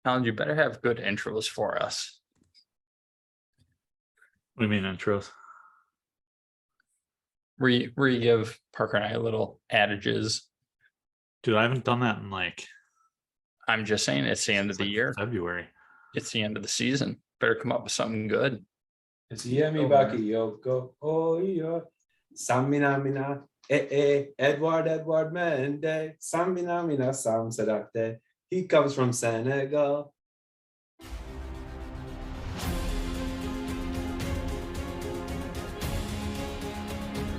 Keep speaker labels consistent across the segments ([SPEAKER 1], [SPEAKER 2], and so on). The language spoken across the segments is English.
[SPEAKER 1] Alan, you better have good intros for us.
[SPEAKER 2] What do you mean intros?
[SPEAKER 1] Where you give Parker and I little adages.
[SPEAKER 2] Dude, I haven't done that in
[SPEAKER 1] I'm just saying it's the end of the year.
[SPEAKER 2] February.
[SPEAKER 1] It's the end of the season. Better come up with something good.
[SPEAKER 3] It's Yemi Bakayoko. Oh, yeah. Samina Mina. Edward Mende. Samina Mina Sam Sadate. He comes from Senegal.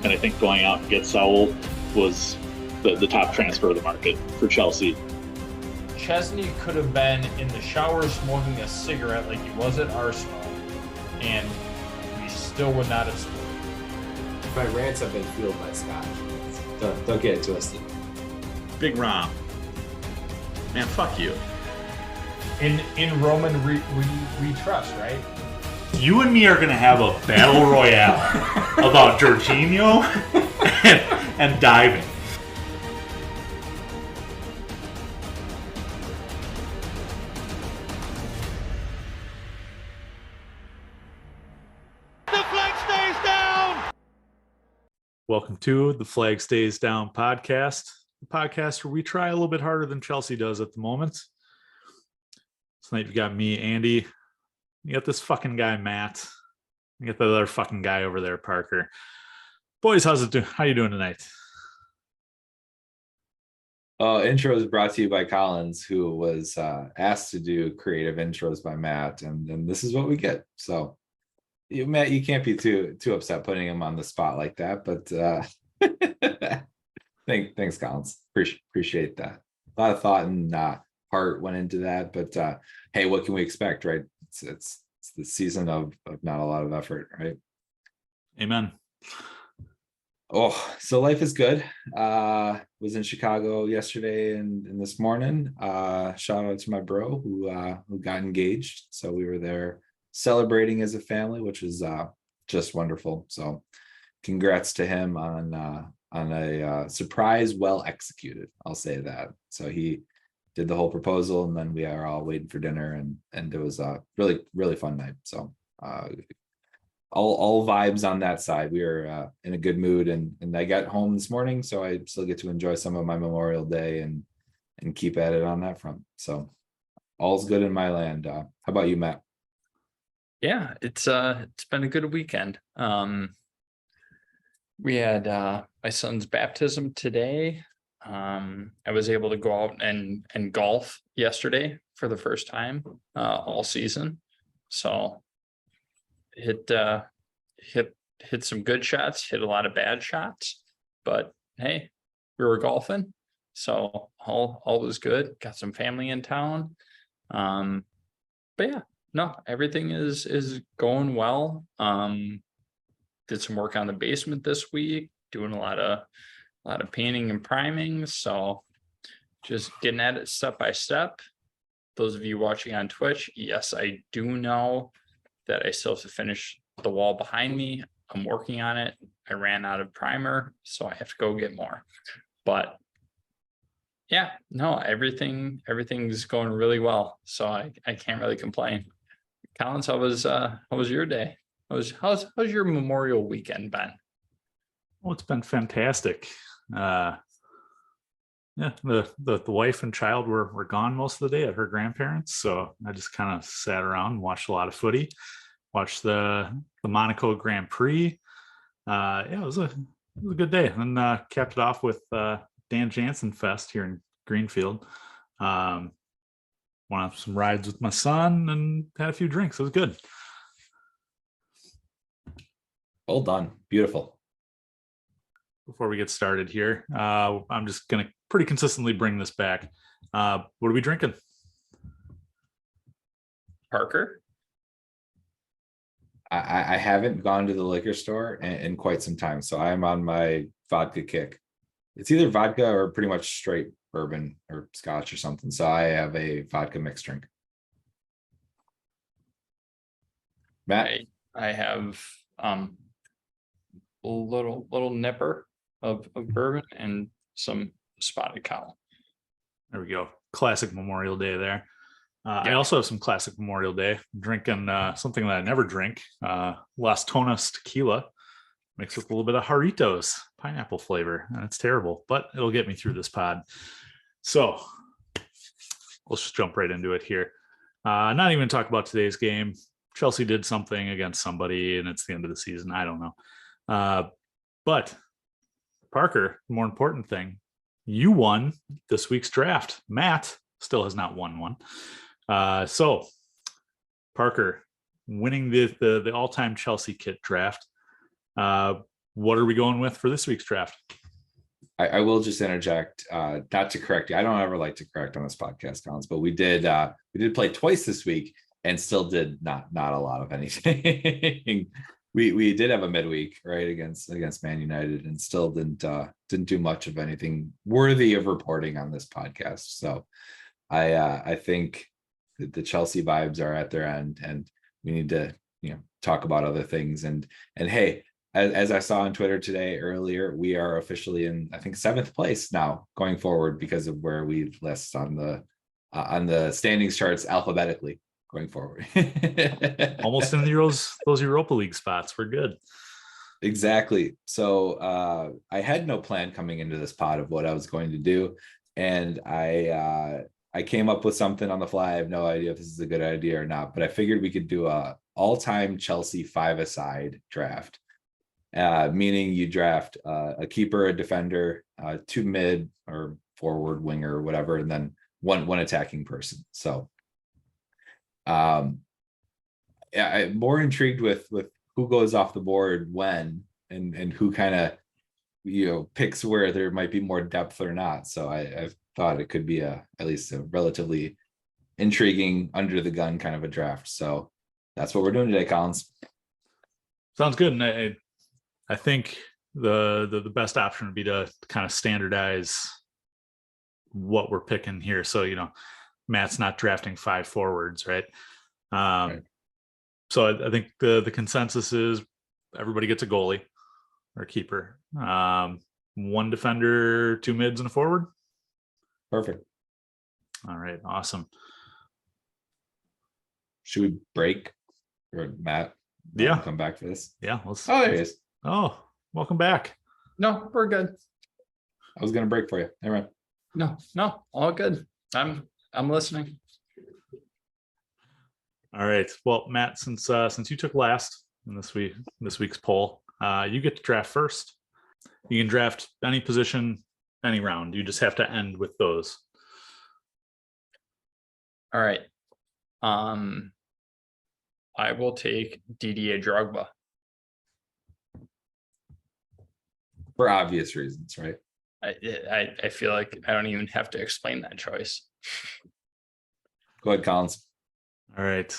[SPEAKER 4] And I think going out and get Saul was the top transfer of the market for Chelsea.
[SPEAKER 5] Chesney could have been in the shower smoking a cigarette like he was at Arsenal, and we still would not have scored.
[SPEAKER 3] My rants have been fueled by Scotch. Don't get it twisted.
[SPEAKER 4] Big Rom. Man, fuck you.
[SPEAKER 5] In Roman we trust, right?
[SPEAKER 2] You and me are gonna have a battle royale about Jorginho and diving. Welcome to the Flag Stays Down podcast, the podcast where we try a little bit harder than Chelsea does at the moment. Tonight you got me, Andy. You got this fucking guy, Matt. You got the other fucking guy over there, Parker. Boys, how's it doing? How you doing tonight?
[SPEAKER 3] Intro is brought to you by Collins, who was asked to do creative intros by Matt, and then this is what we get. So, Matt, you can't be too upset putting him on the spot like that. But thanks, Collins. Appreciate that. A lot of thought and heart went into that. But hey, what can we expect, right? It's the season of not a lot of effort, right?
[SPEAKER 2] Amen.
[SPEAKER 3] Oh, so life is good. Was in Chicago yesterday and this morning. Shout out to my bro who got engaged. So we were there celebrating as a family, which is just wonderful. So congrats to him on a surprise well executed. I'll say that. So he did the whole proposal, and then we are all waiting for dinner, and it was a really fun night. So all vibes on that side. We were in a good mood, and I got home this morning, so I still get to enjoy some of my Memorial Day and keep at it on that front. So all's good in my land. How about you, Matt?
[SPEAKER 1] Yeah, it's been a good weekend. We had my son's baptism today. I was able to go out and golf yesterday for the first time all season. So hit some good shots, hit a lot of bad shots, but hey, we were golfing, so all was good. Got some family in town. But yeah, no, everything is going well. Did some work on the basement this week, doing a lot of painting and priming, so just getting at it step by step. Those of you watching on Twitch, yes, I do know that I still have to finish the wall behind me. I'm working on it. I ran out of primer, so I have to go get more. But yeah, no, everything's going really well, so I can't really complain. Collins, how was your day? How's your Memorial weekend been?
[SPEAKER 2] Well, it's been fantastic. Yeah, the wife and child were gone most of the day at her grandparents, so I just kind of sat around and watched a lot of footy, watched the Monaco Grand Prix. Yeah, it was a good day, and capped it off with Dan Jansen Fest here in Greenfield. Went on some rides with my son and had a few drinks. It was good.
[SPEAKER 3] Well done. Beautiful.
[SPEAKER 2] Before we get started here, I'm just going to pretty consistently bring this back. What are we drinking?
[SPEAKER 1] Parker?
[SPEAKER 3] I haven't gone to the liquor store in quite some time, so I'm on my vodka kick. It's either vodka or pretty much straight bourbon or scotch or something. So I have a vodka mixed drink. Matt?
[SPEAKER 1] I have a little nipper of bourbon and some spotted cow.
[SPEAKER 2] There we go. Classic Memorial Day there. I also have some classic Memorial Day. I'm drinking something that I never drink, Las Tonas tequila. Mixed with a little bit of Jarritos, pineapple flavor, and it's terrible, but it'll get me through this pod. So let's just jump right into it here. Not even talk about today's game. Chelsea did something against somebody, and it's the end of the season. I don't know. But Parker, the more important thing, you won this week's draft. Matt still has not won one. So Parker winning the all-time Chelsea kit draft. What are we going with for this week's draft?
[SPEAKER 3] I will just interject, not to correct you. I don't ever like to correct on this podcast, Collins, but we did play twice this week and still did not a lot of anything. we did have a midweek, right, against Man United, and still didn't do much of anything worthy of reporting on this podcast. So I think that the Chelsea vibes are at their end, and we need to talk about other things. And hey, as I saw on Twitter today earlier, we are officially in, I think, 7th place now going forward because of where we list on the standings charts alphabetically going forward.
[SPEAKER 2] Almost in those Europa League spots. We're good.
[SPEAKER 3] Exactly. So I had no plan coming into this pod of what I was going to do, and I came up with something on the fly. I have no idea if this is a good idea or not, but I figured we could do a all-time Chelsea 5-a-side draft. Meaning you draft a keeper, a defender, 2 mid or forward, winger, or whatever, and then one attacking person. So I'm more intrigued with who goes off the board when, and who kind of picks where there might be more depth or not. So I thought it could be at least a relatively intriguing, under the gun kind of a draft. So that's what we're doing today, Collins.
[SPEAKER 2] Sounds good. And I think the best option would be to kind of standardize what we're picking here. So, Matt's not drafting 5 forwards, right?
[SPEAKER 3] Right.
[SPEAKER 2] So I think the consensus is everybody gets a goalie or keeper, 1 defender, 2 mids, and a forward.
[SPEAKER 3] Perfect.
[SPEAKER 2] All right, awesome.
[SPEAKER 3] Should we break, or Matt?
[SPEAKER 2] Yeah.
[SPEAKER 3] Come back for this.
[SPEAKER 2] Yeah. Let's.
[SPEAKER 3] Oh, there he is.
[SPEAKER 2] Oh, welcome back.
[SPEAKER 1] No, we're good.
[SPEAKER 3] I was gonna break for you. Never mind.
[SPEAKER 1] No, all good. I'm listening.
[SPEAKER 2] All right. Well, Matt, since you took last in this week's poll, you get to draft first. You can draft any position, any round. You just have to end with those.
[SPEAKER 1] All right. I will take Didier Drogba.
[SPEAKER 3] For obvious reasons, right?
[SPEAKER 1] I feel like I don't even have to explain that choice.
[SPEAKER 3] Go ahead, Collins.
[SPEAKER 2] All right.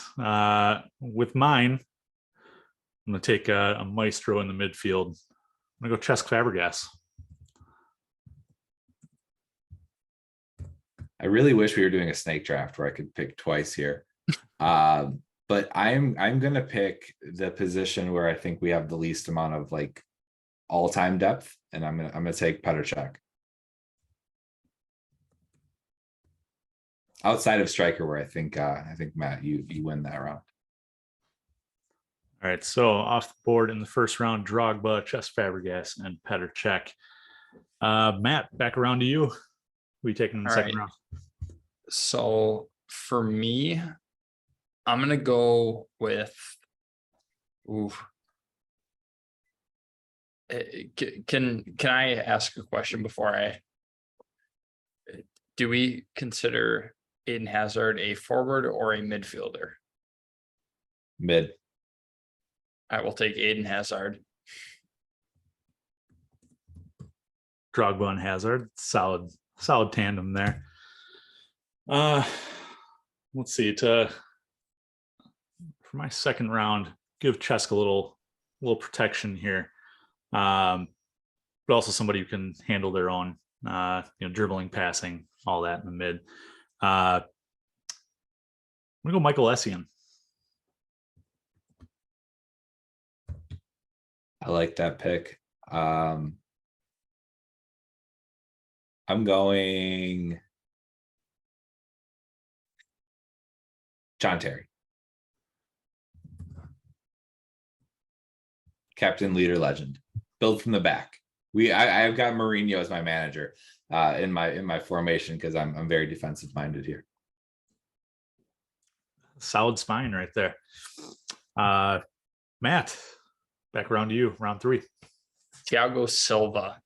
[SPEAKER 2] With mine, I'm going to take a maestro in the midfield. I'm going to go Cesc Fabregas.
[SPEAKER 3] I really wish we were doing a snake draft where I could pick twice here. But I'm gonna pick the position where I think we have the least amount of all-time depth, and I'm gonna take Petr Cech. Outside of striker, where I think Matt, you win that round.
[SPEAKER 2] All right, so off the board in the first round, Drogba, Cesc Fabregas, and Petr Cech. Matt, back around to you. Who are you taking in the
[SPEAKER 1] All
[SPEAKER 2] second
[SPEAKER 1] right.
[SPEAKER 2] round?
[SPEAKER 1] So for me, I'm gonna go with. Can I ask a question before do we consider Eden Hazard a forward or a midfielder?
[SPEAKER 3] Mid.
[SPEAKER 1] I will take Eden Hazard.
[SPEAKER 2] Drogba and Hazard, solid tandem there. Let's see. For my second round, give Cesc a little protection here, but also somebody who can handle their own, dribbling, passing, all that in the mid. I'm gonna go Michael Essien.
[SPEAKER 3] I like that pick. I'm going. John Terry. Captain, leader, legend. Build from the back. I've got Mourinho as my manager in my formation because I'm very defensive minded here.
[SPEAKER 2] Solid spine right there. Matt, back around to you, round 3.
[SPEAKER 1] Thiago Silva.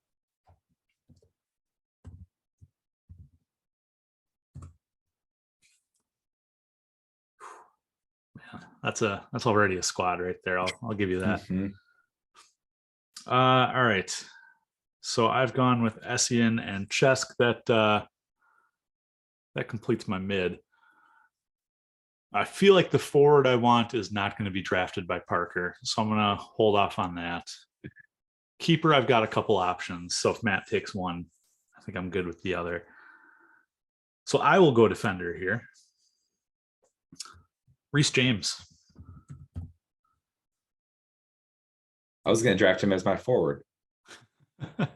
[SPEAKER 2] That's already a squad right there. I'll give you that.
[SPEAKER 3] Mhm.
[SPEAKER 2] All right. So I've gone with Essien and Cesc. That completes my mid. I feel like the forward I want is not going to be drafted by Parker, so I'm going to hold off on that. Keeper, I've got a couple options. So if Matt takes one, I think I'm good with the other. So I will go defender here. Reece James.
[SPEAKER 3] I was going to draft him as my forward.
[SPEAKER 2] All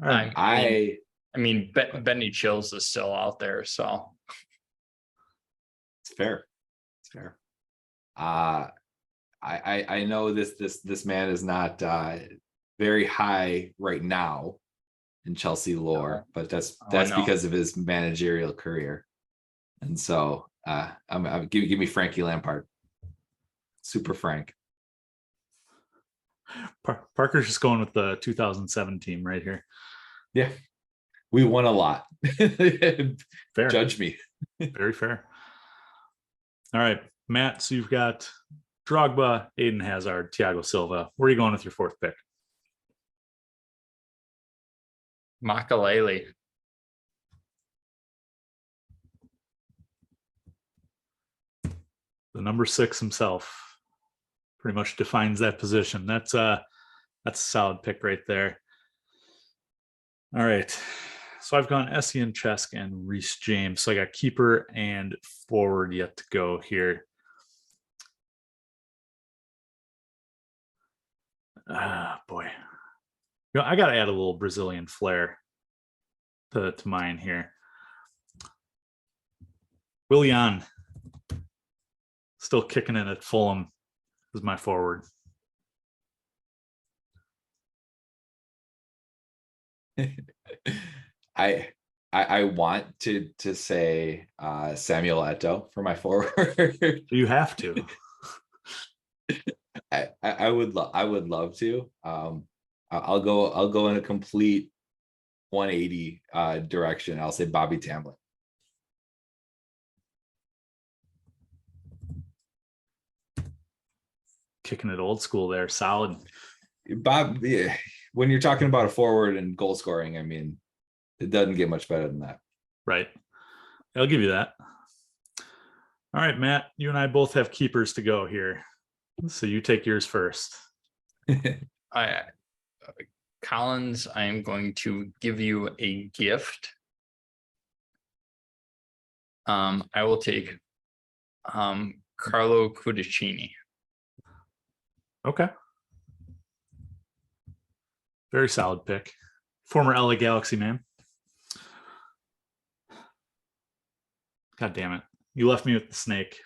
[SPEAKER 2] right.
[SPEAKER 1] I mean, Benny Chills is still out there, so
[SPEAKER 3] It's fair. It's fair. I know this man is not very high right now in Chelsea lore, but that's
[SPEAKER 1] no.
[SPEAKER 3] because of his managerial career. And so give me Frankie Lampard. Super Frank.
[SPEAKER 2] Parker's just going with the 2007 team right here.
[SPEAKER 3] Yeah. We won a lot.
[SPEAKER 2] Fair.
[SPEAKER 3] Judge me.
[SPEAKER 2] Very fair. All right, Matt. So you've got Drogba, Eden Hazard, Thiago Silva. Where are you going with your 4th pick?
[SPEAKER 1] Makalele.
[SPEAKER 2] The number 6 himself pretty much defines that position. That's a solid pick right there. All right. So I've gone Essien, Cesc, and Reece James. So I got keeper and forward yet to go here. Boy. You know, I got to add a little Brazilian flair to mine here. Willian, still kicking it at Fulham, is my forward.
[SPEAKER 3] I want to say Samuel Eto'o for my forward.
[SPEAKER 2] You have to.
[SPEAKER 3] I would love to. I'll go in a complete 180 direction. I'll say Bobby Tamlin.
[SPEAKER 2] Kicking it old school there. Solid.
[SPEAKER 3] Bob, yeah, when you're talking about a forward and goal scoring, I mean, it doesn't get much better than that.
[SPEAKER 2] Right. I'll give you that. All right, Matt, you and I both have keepers to go here. So you take yours first.
[SPEAKER 1] Collins, I am going to give you a gift. I will take Carlo Cudicini.
[SPEAKER 2] Okay. Very solid pick. Former LA Galaxy man. God damn it. You left me with the snake.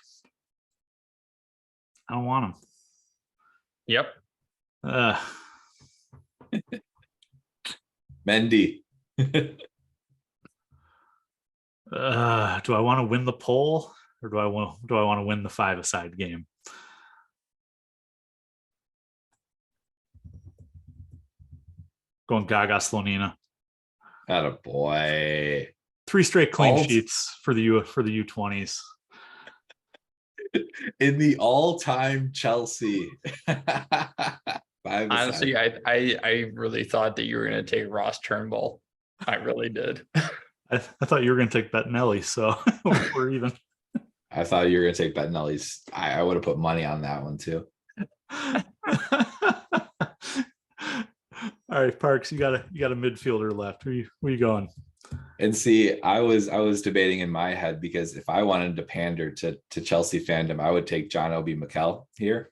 [SPEAKER 2] I don't want him.
[SPEAKER 1] Yep.
[SPEAKER 3] Mendy.
[SPEAKER 2] Do I want to win the poll or do I want to win the 5-a-side game? Going Gaga Slonina.
[SPEAKER 3] Attaboy.
[SPEAKER 2] 3 straight clean sheets for the U20s.
[SPEAKER 3] In the all-time Chelsea.
[SPEAKER 1] Honestly, I really thought that you were going to take Ross Turnbull. I really did.
[SPEAKER 2] I thought you were going to take Bettinelli, so we're even.
[SPEAKER 3] I thought you were going to take Bettinelli's. I would have put money on that one too.
[SPEAKER 2] All right, Parks, you got a midfielder left. Where you going?
[SPEAKER 3] And see, I was debating in my head because if I wanted to pander to Chelsea fandom, I would take John Obi Mikel here.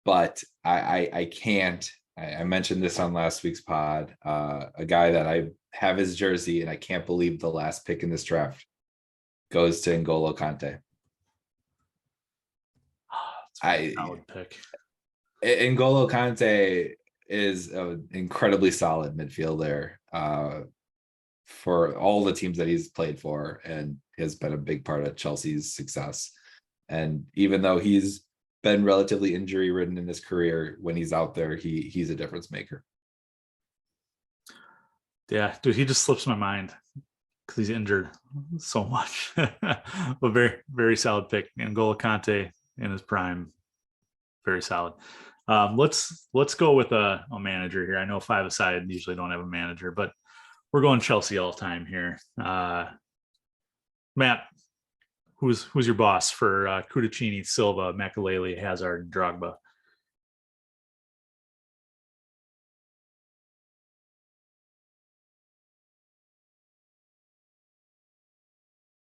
[SPEAKER 3] But I can't. I mentioned this on last week's pod. A guy that I have his jersey, and I can't believe the last pick in this draft goes to N'Golo Kante.
[SPEAKER 2] Solid pick.
[SPEAKER 3] N'Golo Kante is an incredibly solid midfielder for all the teams that he's played for, and has been a big part of Chelsea's success. And even though he's been relatively injury ridden in his career, when he's out there, he's a difference maker.
[SPEAKER 2] Yeah, dude, he just slips my mind because he's injured so much. A very, very solid pick. N'Golo Kante in his prime, very solid. Let's go with a manager here. I know 5-a-side usually don't have a manager, but we're going Chelsea all time here. Matt, who's your boss for Kudachini, Silva, Makelele, Hazard, Drogba?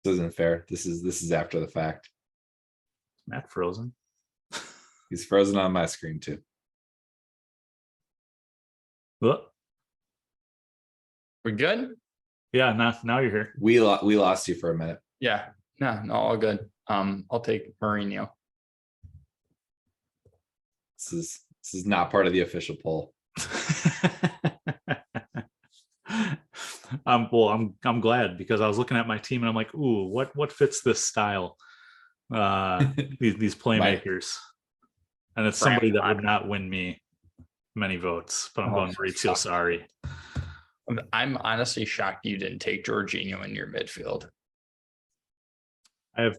[SPEAKER 3] This isn't fair. This is after the fact.
[SPEAKER 2] Matt frozen.
[SPEAKER 3] He's frozen on my screen too.
[SPEAKER 2] Well,
[SPEAKER 1] We good?
[SPEAKER 2] yeah, now you're here.
[SPEAKER 3] We lost you for a minute.
[SPEAKER 1] Yeah. No, all good. I'll take Mourinho.
[SPEAKER 3] This is not part of the official poll.
[SPEAKER 2] I'm glad, because I was looking at my team and I'm like, ooh, what fits this style? These playmakers. And it's somebody that would not win me many votes, but I'm going Maurizio Sarri.
[SPEAKER 1] I'm honestly shocked you didn't take Jorginho in your midfield.
[SPEAKER 2] I have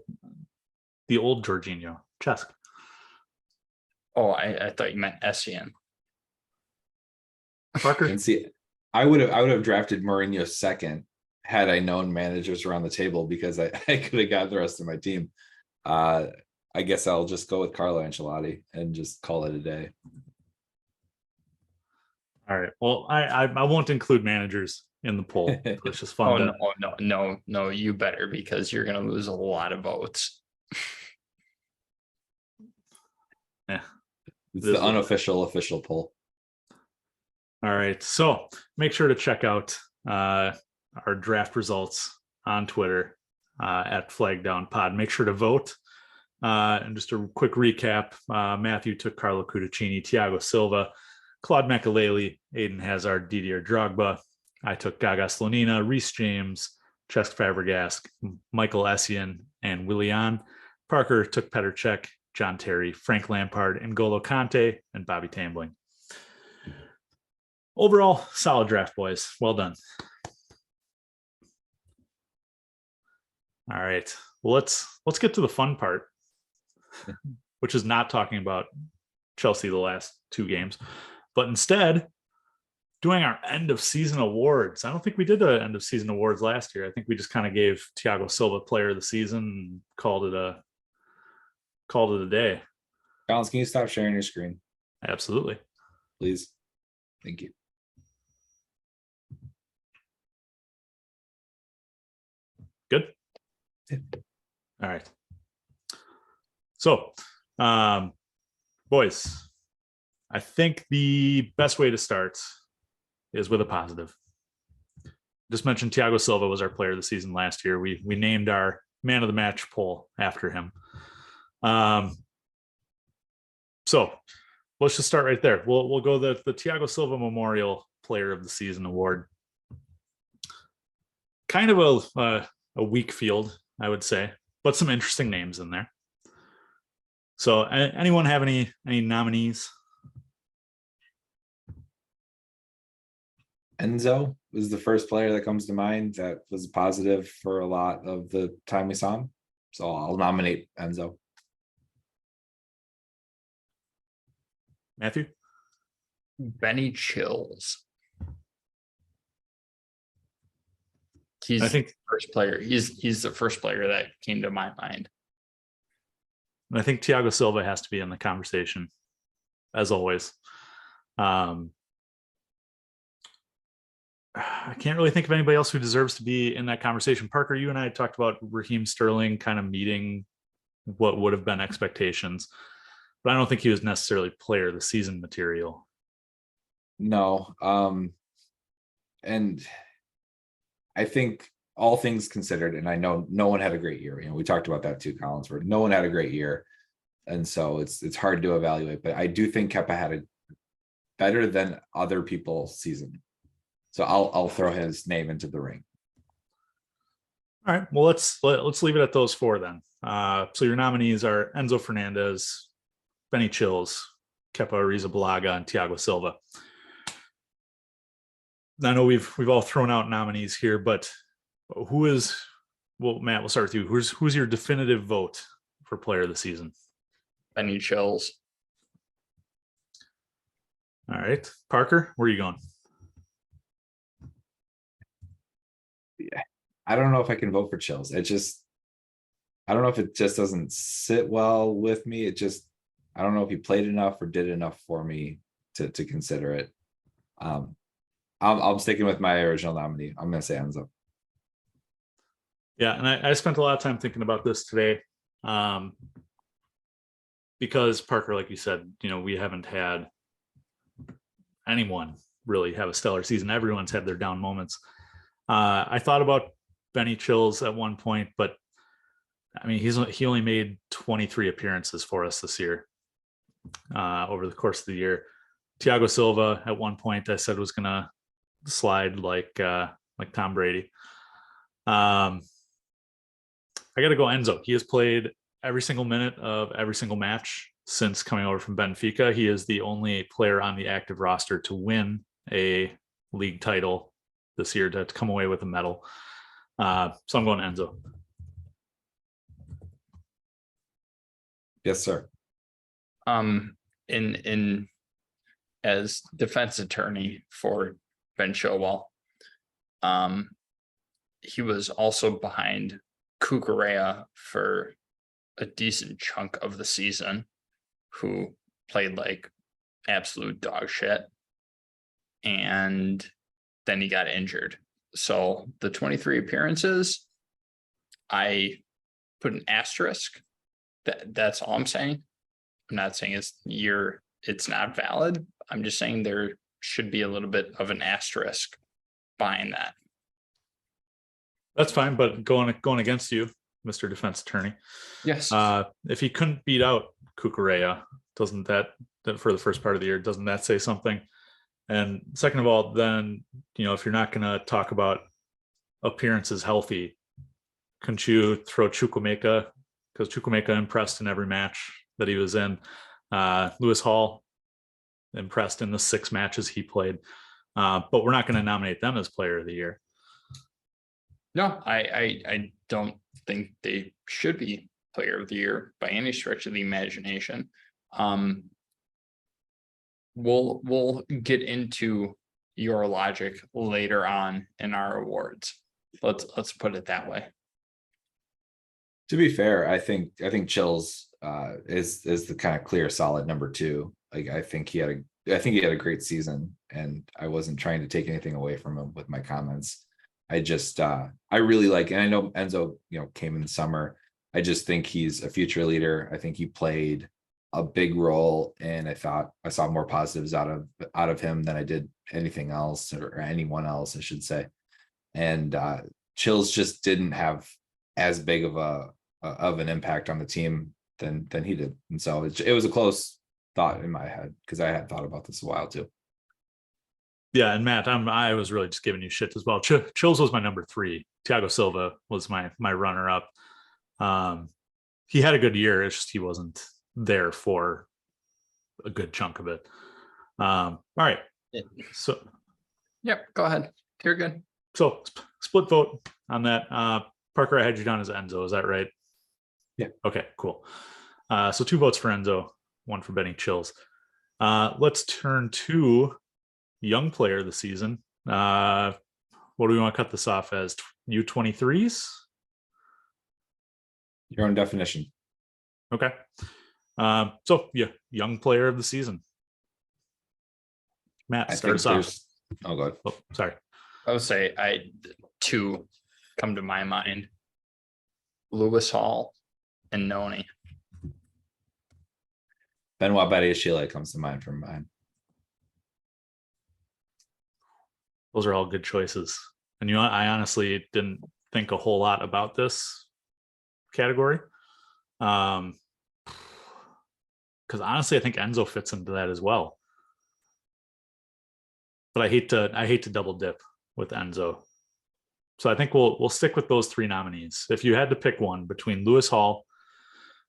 [SPEAKER 2] the old Jorginho, Chesk.
[SPEAKER 1] Oh, I thought you meant Essien.
[SPEAKER 2] Parker.
[SPEAKER 3] And see, I would have drafted Mourinho second had I known managers around the table, because I could have got the rest of my team. I guess I'll just go with Carlo Ancelotti and just call it a day.
[SPEAKER 2] All right. Well, I won't include managers in the poll. It's just fun.
[SPEAKER 1] No, you better, because you're gonna lose a lot of votes.
[SPEAKER 2] Yeah.
[SPEAKER 3] It's the unofficial official poll.
[SPEAKER 2] All right. So make sure to check out our draft results on Twitter at FlagDownPod. Make sure to vote. And just a quick recap: Matthew took Carlo Cudicini, Thiago Silva, Claude Makelele, Aiden Hazard, Didier Drogba. I took Gaga Slonina, Reece James, Cesc Fabregas, Michael Essien, and Willian. Parker took Petr Cech, John Terry, Frank Lampard, N'Golo Kante, and Bobby Tambling. Overall, solid draft, boys. Well done. All right. Well, let's get to the fun part, which is not talking about Chelsea the last 2 games, but instead doing our end of season awards. I don't think we did the end of season awards last year. I think we just kind of gave Thiago Silva player of the season and called it a day.
[SPEAKER 3] Collins, can you stop sharing your screen,
[SPEAKER 2] Absolutely.
[SPEAKER 3] please? Thank you.
[SPEAKER 2] Good. All right. So, boys, I think the best way to start is with a positive. Just mentioned Thiago Silva was our player of the season last year. We named our man of the match poll after him. So let's just start right there. We'll go the Thiago Silva Memorial Player of the Season award. Kind of a weak field, I would say, but some interesting names in there. So anyone have any nominees?
[SPEAKER 3] Enzo was the first player that comes to mind that was positive for a lot of the time we saw him. So I'll nominate Enzo.
[SPEAKER 2] Matthew?
[SPEAKER 1] Benny Chills.
[SPEAKER 2] I think
[SPEAKER 1] the first player. He's the first player that came to my mind.
[SPEAKER 2] I think Thiago Silva has to be in the conversation, as always. I can't really think of anybody else who deserves to be in that conversation. Parker, you and I had talked about Raheem Sterling kind of meeting what would have been expectations, but I don't think he was necessarily player of the season material.
[SPEAKER 3] No. And I think all things considered, and I know no one had a great year. We talked about that too, Collinsworth. No one had a great year. And so it's hard to evaluate, but I do think Kepa had a better than other people's season. So I'll throw his name into the ring.
[SPEAKER 2] All right. Well, let's leave it at those four then. So your nominees are Enzo Fernandez, Benny Chills, Kepa Arrizabalaga, and Thiago Silva. I know we've all thrown out nominees here, but Matt, we'll start with you. Who's your definitive vote for player of the season?
[SPEAKER 1] Benny Chills.
[SPEAKER 2] All right. Parker, where are you going?
[SPEAKER 3] I don't know if I can vote for Chills. I don't know if it just doesn't sit well with me. I don't know if he played enough or did enough for me to consider it. I'm sticking with my original nominee. I'm going to say Enzo.
[SPEAKER 2] Yeah, and I spent a lot of time thinking about this today, because Parker, like you said, we haven't had anyone really have a stellar season. Everyone's had their down moments. I thought about Benny Chills at one point, but I mean, he only made 23 appearances for us this year, over the course of the year. Thiago Silva at one point I said was gonna slide like Tom Brady. I got to go Enzo. He has played every single minute of every single match since coming over from Benfica. He is the only player on the active roster to win a league title this year, to come away with a medal. So I'm going Enzo.
[SPEAKER 3] Yes, sir.
[SPEAKER 1] In as defense attorney for Ben Chilwell, he was also behind Cucurella for a decent chunk of the season, who played like absolute dog shit, and then he got injured. So the 23 appearances, I put an asterisk. That's all I'm saying. I'm not saying it's not valid. I'm just saying there should be a little bit of an asterisk behind that.
[SPEAKER 2] That's fine, but going against you, Mr. Defense Attorney.
[SPEAKER 1] Yes.
[SPEAKER 2] If he couldn't beat out Cucurella, doesn't that for the first part of the year, doesn't that say something? And second of all, then, if you're not going to talk about appearances healthy, couldn't you throw Chukwuemeka? Because Chukwuemeka impressed in every match that he was in. Lewis Hall impressed in the 6 matches he played. But we're not going to nominate them as player of the year.
[SPEAKER 1] No, I don't think they should be player of the year by any stretch of the imagination. We'll get into your logic later on in our awards. Let's put it that way.
[SPEAKER 3] To be fair, I think Chills is the kind of clear solid number 2. Like I think he had a great season, and I wasn't trying to take anything away from him with my comments. I really like, and I know Enzo, came in the summer. I just think he's a future leader. I think he played a big role, and I thought I saw more positives out of him than I did anything else, or anyone else, I should say. And Chills just didn't have as big of an impact on the team than he did, and so it was a close thought in my head, because I had thought about this a while too.
[SPEAKER 2] Yeah, and Matt, I was really just giving you shit as well. Chills was my number 3. Thiago Silva was my runner up. He had a good year. It's just he wasn't there for a good chunk of it. All right. So,
[SPEAKER 1] yep, go ahead. You're good.
[SPEAKER 2] So split vote on that. Parker, I had you down as Enzo. Is that right?
[SPEAKER 3] Yeah.
[SPEAKER 2] Okay, cool. So 2 votes for Enzo, 1 for Benny Chills. Let's turn to young player of the season. What do we want to cut this off as? U23s?
[SPEAKER 3] Your own definition.
[SPEAKER 2] Okay. So yeah, young player of the season. Matt, start us off.
[SPEAKER 3] Oh, go ahead.
[SPEAKER 2] Oh, sorry.
[SPEAKER 1] I would say 2 come to my mind: Lewis Hall and Noni.
[SPEAKER 3] Benoit Badiashile comes to mind from mine.
[SPEAKER 2] Those are all good choices. And I honestly didn't think a whole lot about this category. Because honestly, I think Enzo fits into that as well. But I hate to double dip with Enzo. So I think we'll stick with those 3 nominees. If you had to pick one between Lewis Hall,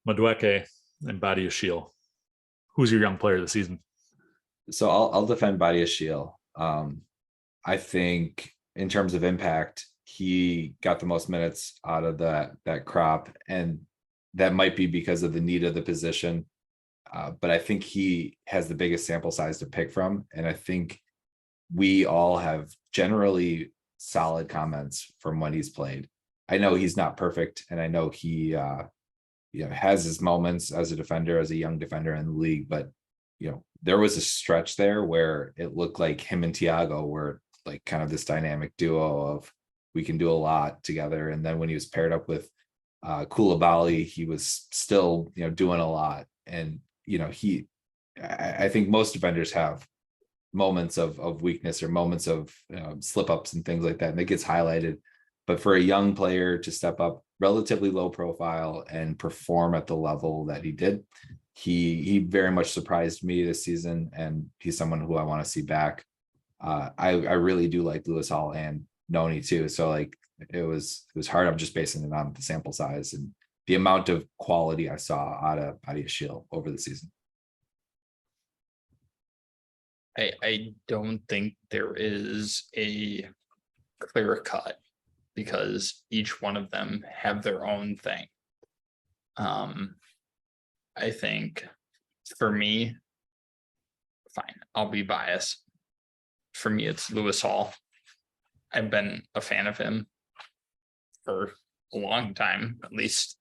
[SPEAKER 2] Madueke, and Badiashile, who's your young player of the season?
[SPEAKER 3] So I'll defend Badiashile. I think in terms of impact, he got the most minutes out of that crop, and that might be because of the need of the position. But I think he has the biggest sample size to pick from, and I think we all have generally solid comments from when he's played. I know he's not perfect, and I know he has his moments as a defender, as a young defender in the league, but there was a stretch there where it looked like him and Thiago were like kind of this dynamic duo of we can do a lot together. And then when he was paired up with Koulibaly, he was still doing a lot. And I think most defenders have moments of weakness or moments of slip ups and things like that, and it gets highlighted. But for a young player to step up, relatively low profile, and perform at the level that he did, he very much surprised me this season, and he's someone who I want to see back. I really do like Lewis Hall and Noni too. So like it was hard. I'm just basing it on the sample size and the amount of quality I saw out of Badiashile over the season.
[SPEAKER 1] I don't think there is a clear cut because each one of them have their own thing. I think for me, fine, I'll be biased. For me, it's Lewis Hall. I've been a fan of him for a long time, at least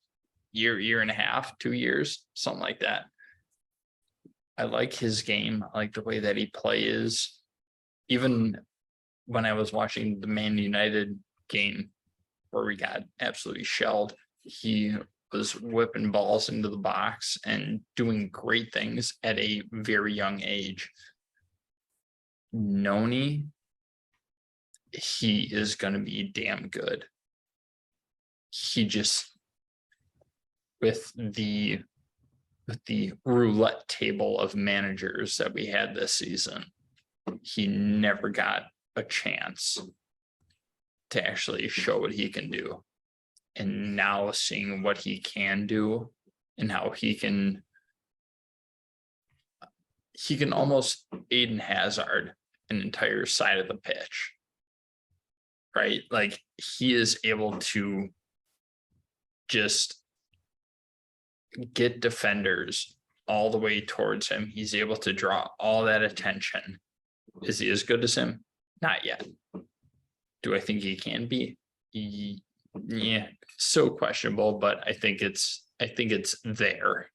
[SPEAKER 1] year and a half, 2 years, something like that. I like his game. I like the way that he plays. Even when I was watching the Man United game where we got absolutely shelled, he was whipping balls into the box and doing great things at a very young age. Noni, he is going to be damn good. He just, with the roulette table of managers that we had this season, he never got a chance to actually show what he can do. And now seeing what he can do and how he can almost Aiden Hazard an entire side of the pitch, right? Like he is able to just get defenders all the way towards him. He's able to draw all that attention. Is he as good as him? Not yet. Do I think he can be? Yeah, so questionable, but I think it's there.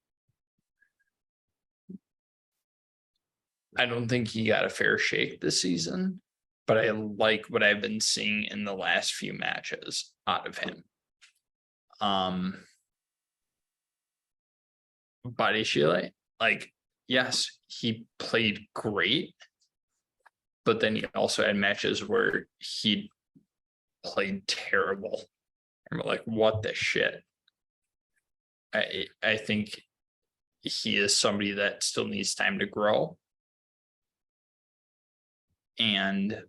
[SPEAKER 1] I don't think he got a fair shake this season, but I like what I've been seeing in the last few matches out of him. Badiashile, like, yes, he played great, but then he also had matches where he played terrible. And we're like, what the shit? I think he is somebody that still needs time to grow. And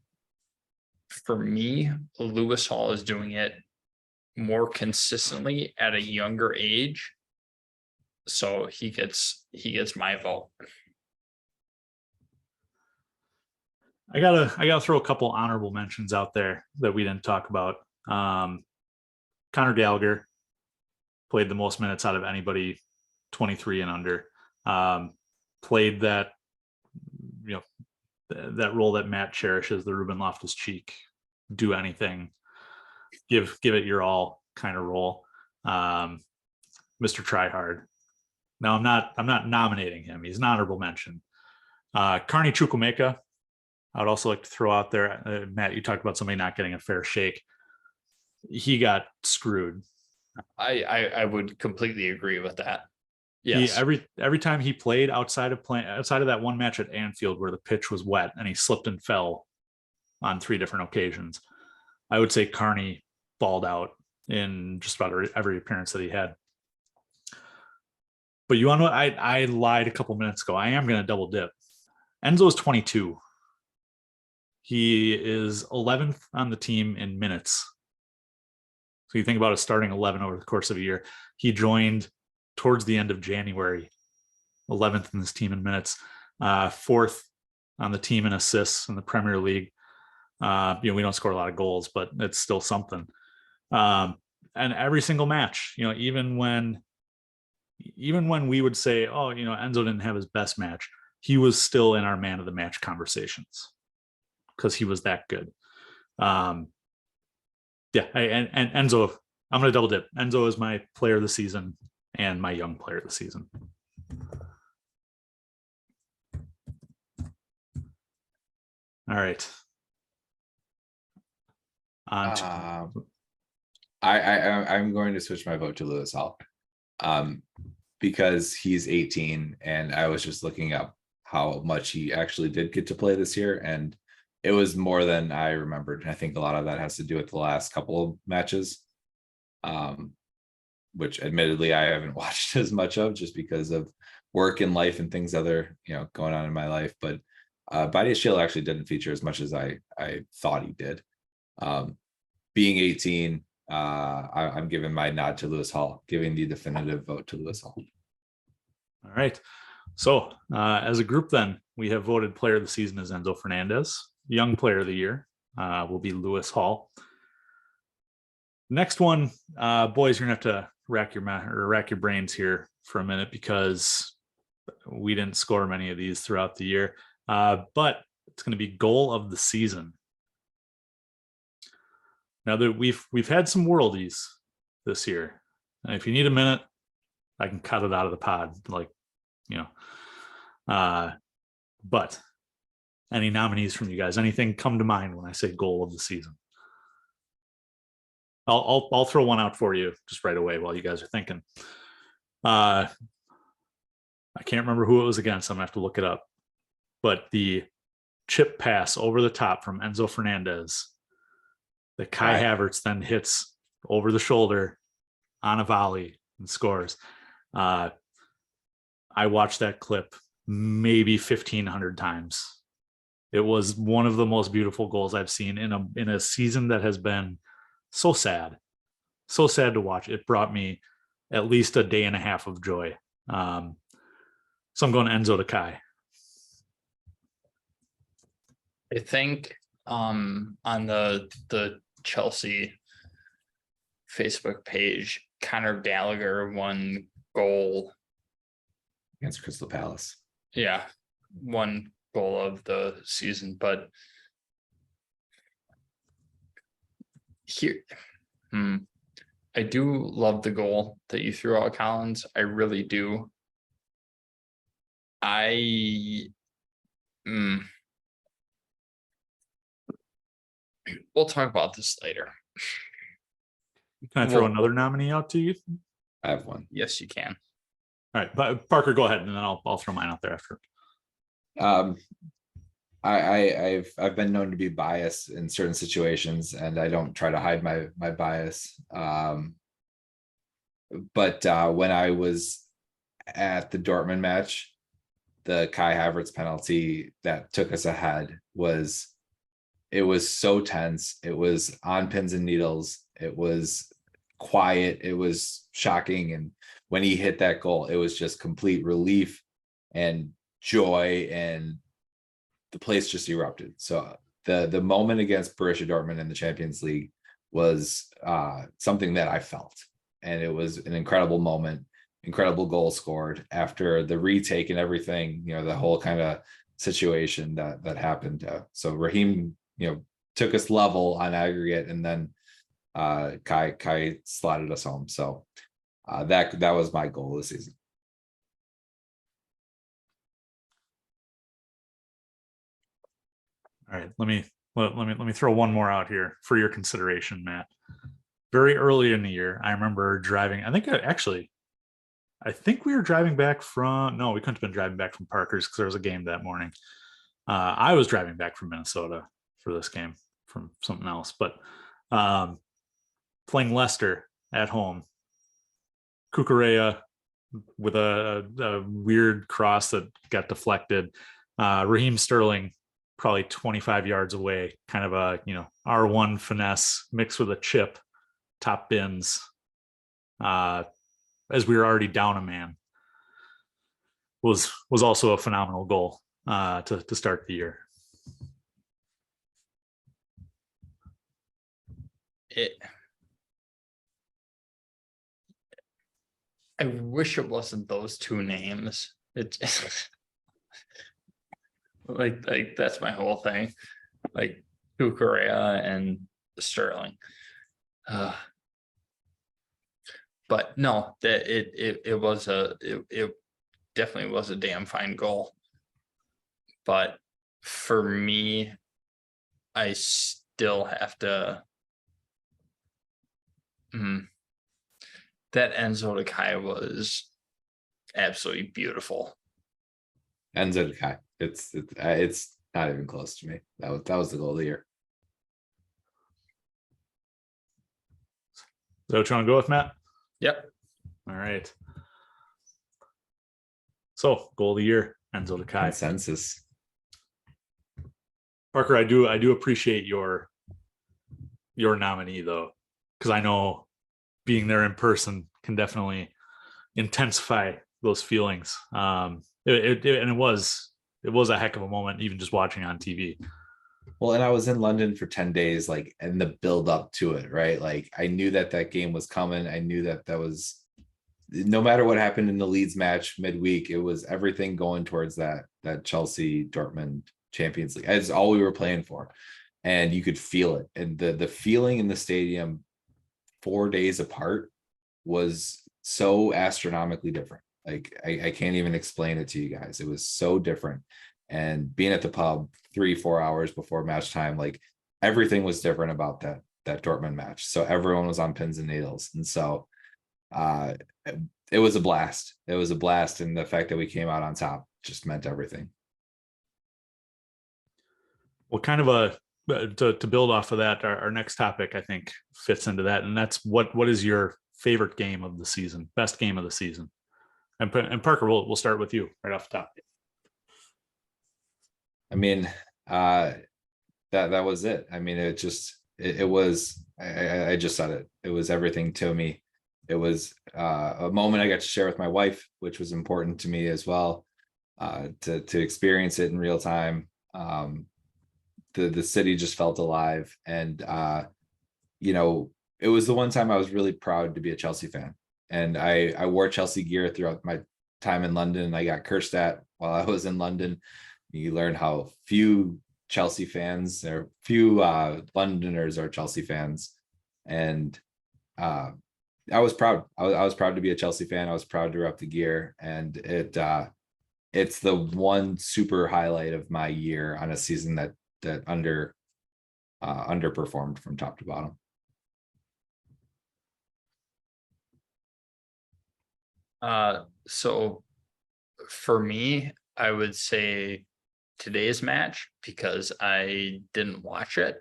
[SPEAKER 1] for me, Lewis Hall is doing it more consistently at a younger age. So he gets my vote.
[SPEAKER 2] I gotta throw a couple honorable mentions out there that we didn't talk about. Conor Gallagher played the most minutes out of anybody 23 and under. Played that that role that Matt cherishes, the Ruben Loftus-Cheek, do anything, give it your all kind of role. Mr. Tryhard. Now I'm not nominating him. He's an honorable mention. Carney Chukwuemeka, I would also like to throw out there. Matt, you talked about somebody not getting a fair shake. He got screwed.
[SPEAKER 1] I would completely agree with that. Yes.
[SPEAKER 2] Every time he played outside of that one match at Anfield where the pitch was wet and he slipped and fell on 3 different occasions, I would say Carney balled out in just about every appearance that he had. But you want to know what? I lied a couple minutes ago. I am going to double dip. Enzo's 22. He is 11th on the team in minutes. So you think about a starting 11 over the course of a year. He joined towards the end of January, 11th in this team in minutes, 4th on the team in assists in the Premier League. We don't score a lot of goals, but it's still something. And every single match, even when we would say, oh, Enzo didn't have his best match, he was still in our man of the match conversations because he was that good. And Enzo, I'm going to double dip. Enzo is my player of the season and my young player of the season. All right.
[SPEAKER 3] I'm going to switch my vote to Lewis Hall, because he's 18, and I was just looking up how much he actually did get to play this year, and it was more than I remembered. And I think a lot of that has to do with the last couple of matches, which admittedly I haven't watched as much of just because of work and life and things other going on in my life. But Body Shield actually didn't feature as much as I thought he did. Being 18, I'm giving my nod to Lewis Hall, giving the definitive vote to Lewis Hall.
[SPEAKER 2] All right. So as a group, then we have voted player of the season as Enzo Fernandez. Young player of the year will be Lewis Hall. Next one, boys, you're gonna have to rack your brains here for a minute because we didn't score many of these throughout the year. But it's going to be goal of the season. Now that we've had some worldies this year, and if you need a minute, I can cut it out of the pod, but any nominees from you guys? Anything come to mind when I say goal of the season? I'll throw one out for you just right away while you guys are thinking. I can't remember who it was against. I'm gonna have to look it up. But the chip pass over the top from Enzo Fernandez that Kai Havertz then hits over the shoulder on a volley and scores. I watched that clip maybe 1,500 times. It was one of the most beautiful goals I've seen in a season that has been so sad to watch. It brought me at least a day and a half of joy. So I'm going Enzo to Kai.
[SPEAKER 1] I think on the Chelsea Facebook page, Conor Gallagher won goal
[SPEAKER 3] Against Crystal Palace.
[SPEAKER 1] Yeah, one goal of the season, but here, I do love the goal that you threw out, Collins. I really do. We'll talk about this later.
[SPEAKER 2] Can I throw another nominee out to you?
[SPEAKER 3] I have one.
[SPEAKER 1] Yes, you can.
[SPEAKER 2] All right, but Parker, go ahead, and then I'll throw mine out there after.
[SPEAKER 3] I've been known to be biased in certain situations, and I don't try to hide my bias. But when I was at the Dortmund match, the Kai Havertz penalty that took us ahead was so tense. It was on pins and needles. It was quiet. It was shocking. And when he hit that goal, it was just complete relief and joy, and the place just erupted. So the moment against Borussia Dortmund in the Champions League was something that I felt, and it was an incredible moment, incredible goal scored after the retake and everything, the whole kind of situation that happened. So Raheem, took us level on aggregate, and then Kai slotted us home. So that was my goal this season.
[SPEAKER 2] All right, let me throw one more out here for your consideration, Matt. Very early in the year, I remember driving. I think we were driving back from. No, we couldn't have been driving back from Parker's because there was a game that morning. I was driving back from Minnesota for this game from something else, but Playing Leicester at home. Kukurea with a weird cross that got deflected. Raheem Sterling probably 25 yards away, kind of a R1 finesse mixed with a chip, top bins. As we were already down a man, was also a phenomenal goal to start the year.
[SPEAKER 1] I wish it wasn't those two names. It like that's my whole thing. Like Kukurea and Sterling. But no, that it definitely was a damn fine goal. But for me, I still have to. That Enzo Kai was absolutely beautiful.
[SPEAKER 3] Enzo Kai. It's not even close to me. That was the goal of the year.
[SPEAKER 2] So what you want to go with, Matt?
[SPEAKER 1] Yep.
[SPEAKER 2] All right. So goal of the year, Enzo Kai.
[SPEAKER 3] Consensus.
[SPEAKER 2] Parker, I do appreciate your nominee though, because I know being there in person can definitely intensify those feelings. It was a heck of a moment, even just watching on TV.
[SPEAKER 3] Well, and I was in London for 10 days, like, and the build up to it, right? Like, I knew that game was coming. I knew that was, no matter what happened in the Leeds match midweek, it was everything going towards that Chelsea Dortmund Champions League. That's all we were playing for. And you could feel it. And the feeling in the stadium 4 days apart was so astronomically different. Like, I can't even explain it to you guys. It was so different. And being at the pub 3-4 hours before match time, like, everything was different about that Dortmund match. So everyone was on pins and needles. And so it was a blast. It was a blast. And the fact that we came out on top just meant everything.
[SPEAKER 2] Well, kind of to build off of that, our next topic, I think, fits into that. And that's what is your favorite game of the season, best game of the season? And Parker, we'll start with you right off the top.
[SPEAKER 3] I mean, that was it. I mean, it was, I just said it. It was everything to me. It was a moment I got to share with my wife, which was important to me as well, to experience it in real time. The city just felt alive. And, it was the one time I was really proud to be a Chelsea fan. And I wore Chelsea gear throughout my time in London. I got cursed at while I was in London. You learn how few Chelsea fans or few Londoners are Chelsea fans. And I was proud. I was proud to be a Chelsea fan. I was proud to rep the gear. And it's the one super highlight of my year on a season that underperformed from top to bottom.
[SPEAKER 1] So for me, I would say today's match, because I didn't watch it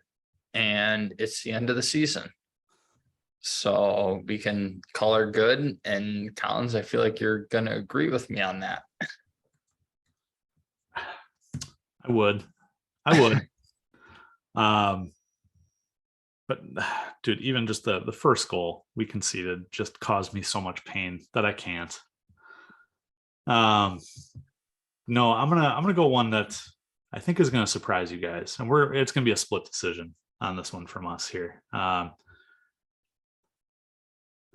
[SPEAKER 1] and it's the end of the season. So we can call her good. And Collins, I feel like you're going to agree with me on that.
[SPEAKER 2] I would. But dude, even just the first goal we conceded just caused me so much pain that I can't. No, I'm gonna go one that I think is gonna surprise you guys, and it's gonna be a split decision on this one from us here.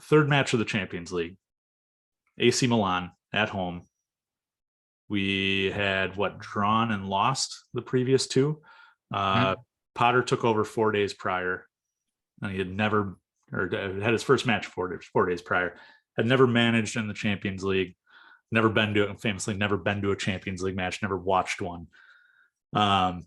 [SPEAKER 2] Third match of the Champions League, AC Milan at home. We had drawn and lost the previous two. Potter took over 4 days prior, and he had his first match 4 days prior. Had never managed in the Champions League, never been to a Champions League match, never watched one. I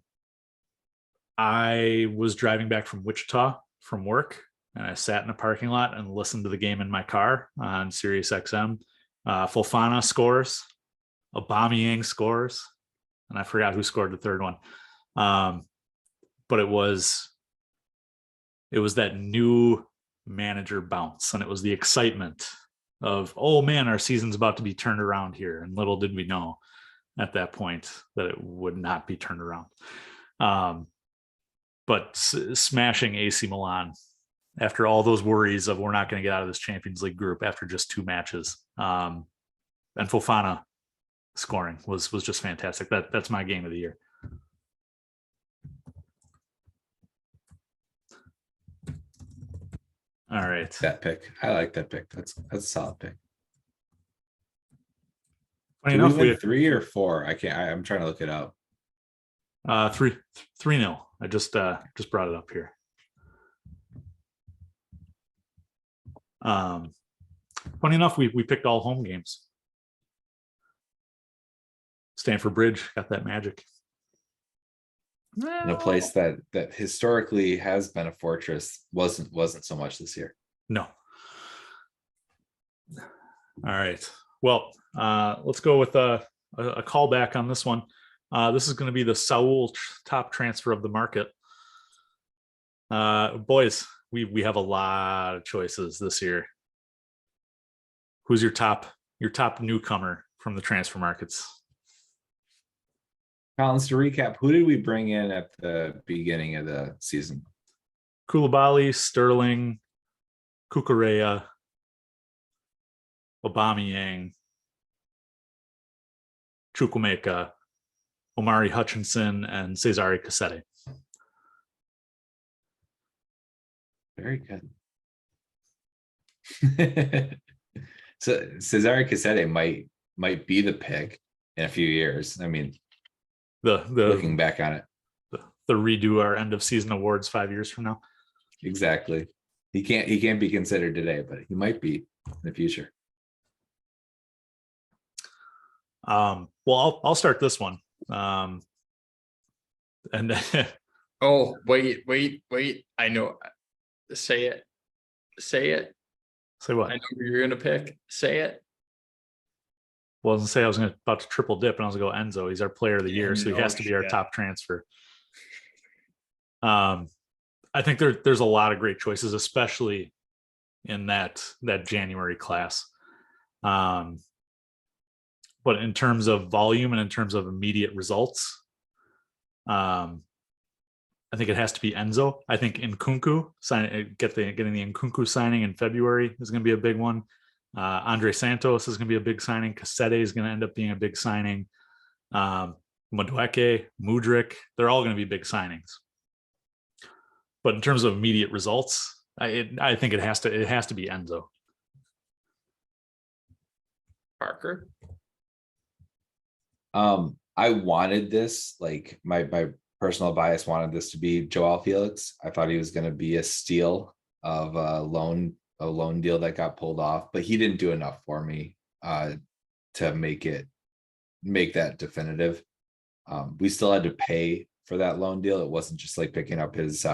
[SPEAKER 2] was driving back from Wichita from work, and I sat in a parking lot and listened to the game in my car on Sirius XM. Fofana scores, Aubameyang scores, and I forgot who scored the third one. But it was it was that new manager bounce, and it was the excitement of, oh man, our season's about to be turned around here. And little did we know at that point that it would not be turned around. But smashing AC Milan after all those worries of we're not going to get out of this Champions League group after just 2 matches. And Fofana scoring was just fantastic. That's my game of the year. All right.
[SPEAKER 3] That pick. I like that pick. That's a solid pick.
[SPEAKER 2] Funny
[SPEAKER 3] Did
[SPEAKER 2] enough,
[SPEAKER 3] we
[SPEAKER 2] we
[SPEAKER 3] win 3 or 4? I'm trying to look it up.
[SPEAKER 2] 3-0. I just brought it up here. Funny enough, we picked all home games. Stamford Bridge got that magic.
[SPEAKER 3] In a place that historically has been a fortress, wasn't so much this year.
[SPEAKER 2] No. All right. Well, let's go with a callback on this one. This is going to be the Saul top transfer of the market. Boys, we have a lot of choices this year. Who's your top newcomer from the transfer markets?
[SPEAKER 3] Collins, to recap, who did we bring in at the beginning of the season?
[SPEAKER 2] Koulibaly, Sterling, Cucurella, Aubameyang, Chukwuemeka, Omari Hutchinson, and Cesare Cassette.
[SPEAKER 3] Very good. So Cesare Cassette might be the pick in a few years. I mean,
[SPEAKER 2] The
[SPEAKER 3] looking back on it,
[SPEAKER 2] the redo our end of season awards 5 years from now.
[SPEAKER 3] exactly. He can't be considered today, but he might be in the future.
[SPEAKER 2] Well, I'll start this one. And
[SPEAKER 1] Oh, wait. I know. Say it.
[SPEAKER 2] say what?
[SPEAKER 1] I know who you're gonna pick. Say it.
[SPEAKER 2] Well, I was gonna say I was about to triple dip, and I was gonna go Enzo. He's our player of the year, so he has to be our
[SPEAKER 1] shit.
[SPEAKER 2] top transfer. I think there's a lot of great choices, especially in that January class. But in terms of volume and in terms of immediate results, I think it has to be Enzo. I think Nkunku getting the Nkunku signing in February is going to be a big one. Andre Santos is going to be a big signing. Cassette is going to end up being a big signing. Madueke, Mudryk, they're all going to be big signings. But in terms of immediate results, I think it has to be Enzo.
[SPEAKER 1] Parker.
[SPEAKER 3] I wanted this, like my personal bias wanted this to be Joao Felix. I thought he was going to be a steal of a loan deal that got pulled off, but he didn't do enough for me to make that definitive. We still had to pay for that loan deal. It wasn't just like picking up his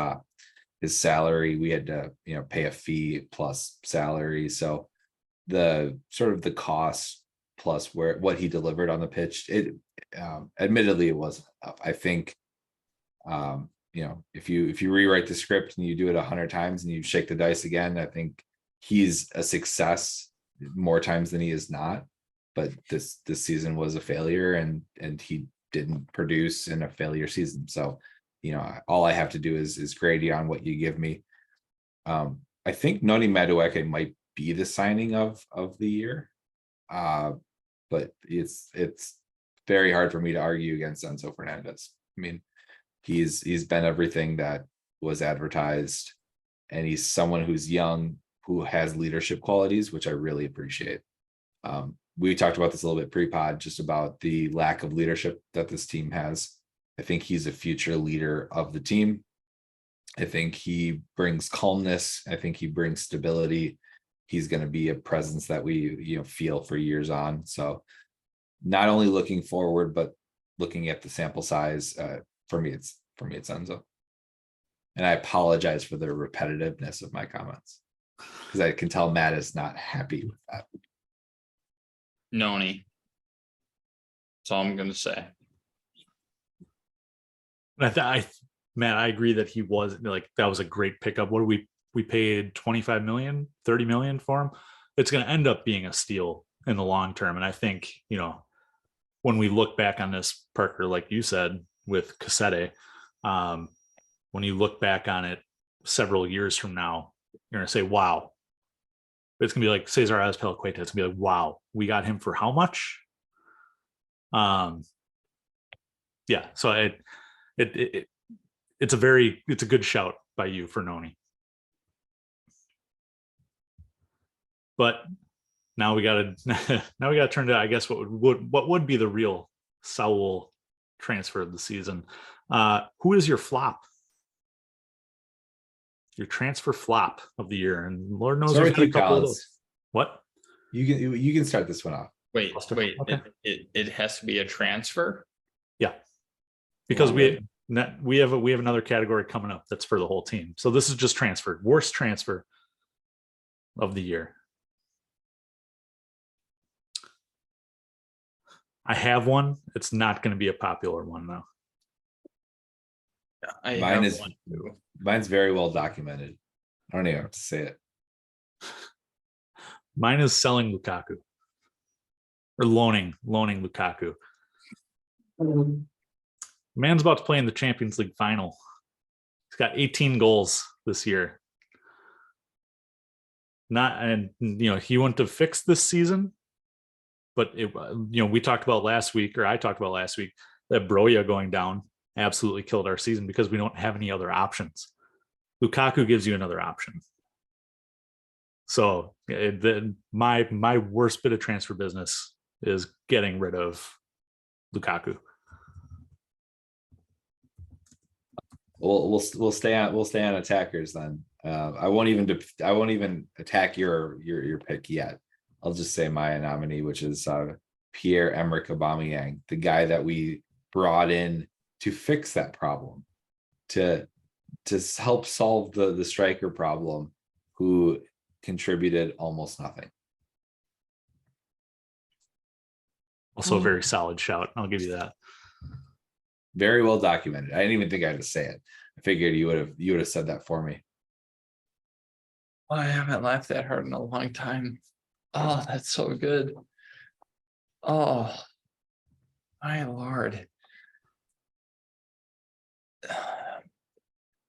[SPEAKER 3] salary. We had to, pay a fee plus salary. So the sort of the cost plus what he delivered on the pitch, admittedly it wasn't enough. I think, if you rewrite the script and you do it 100 times and you shake the dice again, I think he's a success more times than he is not. But this season was a failure, and he didn't produce in a failure season. So, all I have to do is grade you on what you give me. I think Noni Madueke might be the signing of the year. But it's very hard for me to argue against Enzo Fernandez. I mean, he's been everything that was advertised, and he's someone who's young, who has leadership qualities, which I really appreciate. We talked about this a little bit pre-pod, just about the lack of leadership that this team has. I think he's a future leader of the team. I think he brings calmness. I think he brings stability. He's going to be a presence that we feel for years on. So not only looking forward, but looking at the sample size, for me it's Enzo. And I apologize for the repetitiveness of my comments, because I can tell Matt is not happy with that.
[SPEAKER 1] Noni. That's all I'm gonna say.
[SPEAKER 2] I Matt, I agree that he was like, that was a great pickup. What do we paid 25 million, 30 million for him? It's going to end up being a steal in the long term. And I think, when we look back on this, Parker, like you said, with Cassette, when you look back on it several years from now, you're going to say, wow. It's going to be like Cesar Azpilicueta. It's going to be like, wow, we got him for how much? Yeah. So it's a good shout by you for Noni. But now we got to turn to, I guess, what would be the real Saul transfer of the season. Who is your flop? Your transfer flop of the year, and Lord knows there's been a couple of those. What?
[SPEAKER 3] You can start this one off.
[SPEAKER 1] Wait,
[SPEAKER 2] Okay.
[SPEAKER 1] it has to be a transfer.
[SPEAKER 2] Yeah, because we have another category coming up that's for the whole team. So this is just transfer. Worst transfer of the year. I have one. It's not going to be a popular one though.
[SPEAKER 3] Mine's very well documented. I don't even have to say it.
[SPEAKER 2] Mine is selling Lukaku or loaning Lukaku. Man's about to play in the Champions League final. He's got 18 goals this year. He wouldn't have fixed this season, but we talked about last week, or I talked about last week, that Broya going down absolutely killed our season because we don't have any other options. Lukaku gives you another option. So my worst bit of transfer business is getting rid of Lukaku.
[SPEAKER 3] We'll stay on attackers then. I won't even attack your pick yet. I'll just say my nominee, which is Pierre-Emerick Aubameyang, the guy that we brought in to fix that problem, to help solve the striker problem, who contributed almost nothing.
[SPEAKER 2] Also a very solid shout. I'll give you that.
[SPEAKER 3] Very well documented. I didn't even think I had to say it. I figured you would have said that for me.
[SPEAKER 1] I haven't laughed that hard in a long time. Oh, that's so good. Oh, my Lord.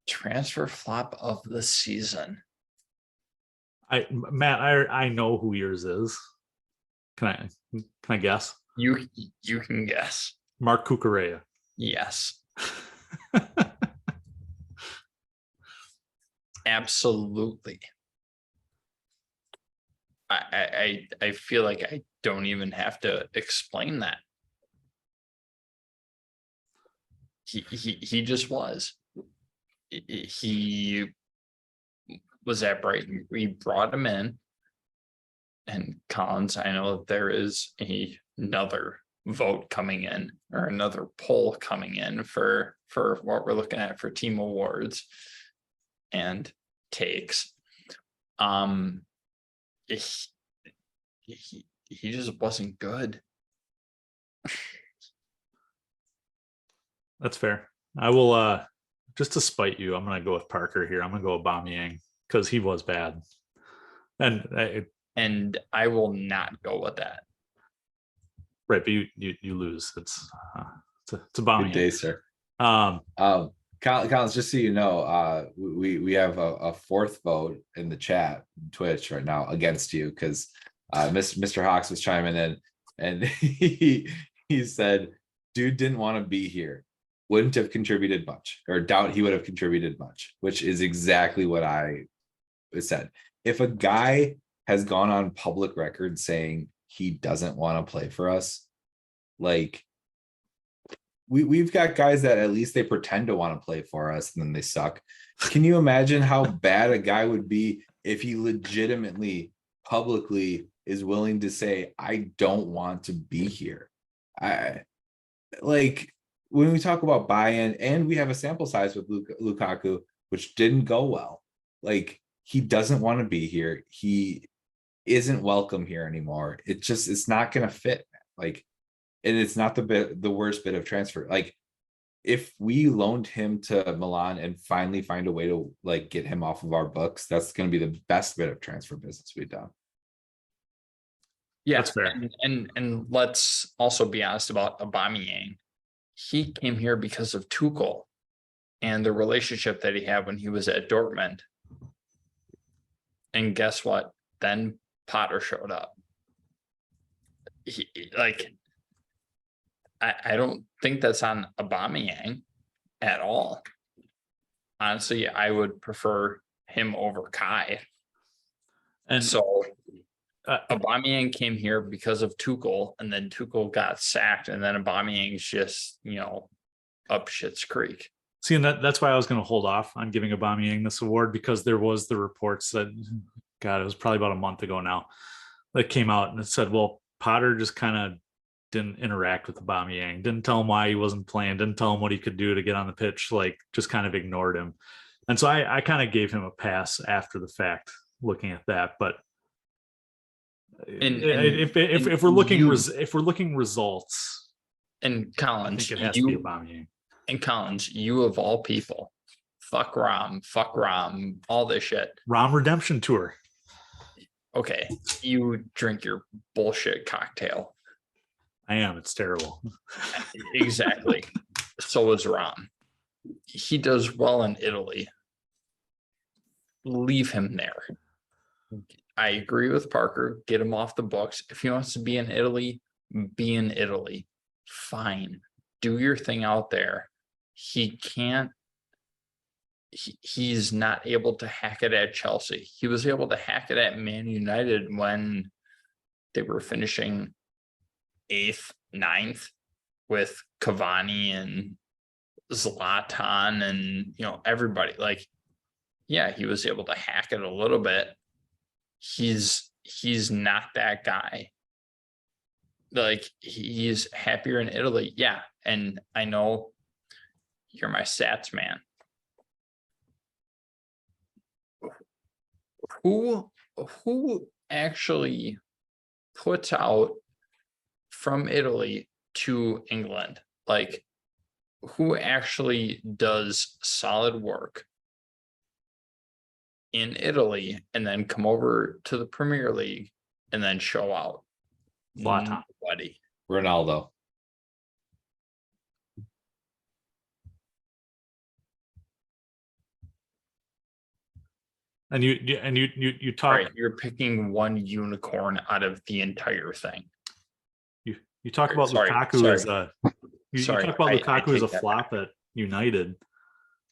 [SPEAKER 1] Transfer flop of the season.
[SPEAKER 2] Matt, I know who yours is. Can I guess?
[SPEAKER 1] You can guess.
[SPEAKER 2] Mark Cucurella.
[SPEAKER 1] Yes. Absolutely. I feel like I don't even have to explain that. He just was. He was at Brighton. We brought him in. And Collins, I know that there is another vote coming in, or another poll coming in for what we're looking at for team awards and takes. He just wasn't good.
[SPEAKER 2] That's fair. I will just to spite you, I'm gonna go with Parker here. I'm gonna go with Aubameyang because he was bad.
[SPEAKER 1] And I will not go with that.
[SPEAKER 2] Right, but you lose. It's Aubameyang.
[SPEAKER 3] Good day, sir. Collins, just so you know, we have a fourth vote in the chat, Twitch right now against you, because Mr. Hawks was chiming in, and he said, dude didn't want to be here, wouldn't have contributed much, or doubt he would have contributed much, which is exactly what I said. If a guy has gone on public record saying he doesn't want to play for us, like, we've got guys that at least they pretend to want to play for us and then they suck. Can you imagine how bad a guy would be if he legitimately publicly is willing to say, I don't want to be here? Like, when we talk about buy-in, and we have a sample size with Lukaku, which didn't go well, like, he doesn't want to be here. He isn't welcome here anymore. It's not going to fit. Like, and it's not the worst bit of transfer. Like, if we loaned him to Milan and finally find a way to like get him off of our books, that's going to be the best bit of transfer business we've done.
[SPEAKER 1] Yeah,
[SPEAKER 2] That's fair.
[SPEAKER 1] And let's also be honest about Aubameyang. He came here because of Tuchel and the relationship that he had when he was at Dortmund. And guess what? Then Potter showed up. I don't think that's on Aubameyang at all. Honestly, I would prefer him over Kai.
[SPEAKER 2] And
[SPEAKER 1] So
[SPEAKER 2] uh,
[SPEAKER 1] Aubameyang came here because of Tuchel, and then Tuchel got sacked, and then Aubameyang's just, up shit's creek.
[SPEAKER 2] see, and that's why I was going to hold off on giving Aubameyang this award, because there was the reports that, God, it was probably about a month ago now, that came out and it said, well, Potter just kind of didn't interact with Aubameyang, didn't tell him why he wasn't playing, didn't tell him what he could do to get on the pitch, like just kind of ignored him. And so I kind of gave him a pass after the fact, looking at that. But if we're looking results,
[SPEAKER 1] And
[SPEAKER 2] I
[SPEAKER 1] Collins,
[SPEAKER 2] think it has to be Aubameyang.
[SPEAKER 1] and Collins, you of all people, fuck Rom, all this shit.
[SPEAKER 2] Rom Redemption Tour.
[SPEAKER 1] Okay, you drink your bullshit cocktail.
[SPEAKER 2] I am. It's terrible.
[SPEAKER 1] Exactly. So is Rom. He does well in Italy. Leave him there. I agree with Parker. Get him off the books. If he wants to be in Italy, be in Italy. Fine. Do your thing out there. He can't. He's not able to hack it at Chelsea. He was able to hack it at Man United when they were finishing 8th, 9th with Cavani and Zlatan and everybody. Like, yeah, he was able to hack it a little bit. He's not that guy. Like, he's happier in Italy. Yeah, and I know you're my stats man. Who actually puts out from Italy to England? Like, who actually does solid work in Italy and then come over to the Premier League and then show out?
[SPEAKER 2] Zlatan.
[SPEAKER 1] Nobody.
[SPEAKER 3] Ronaldo.
[SPEAKER 2] And you
[SPEAKER 1] All
[SPEAKER 2] talk
[SPEAKER 1] right, you're picking one unicorn out of the entire thing.
[SPEAKER 2] you talk about
[SPEAKER 1] Sorry,
[SPEAKER 2] Lukaku
[SPEAKER 1] sorry.
[SPEAKER 2] as a you
[SPEAKER 1] Sorry,
[SPEAKER 2] talk about
[SPEAKER 1] I
[SPEAKER 2] Lukaku as a
[SPEAKER 1] take that
[SPEAKER 2] flop at United.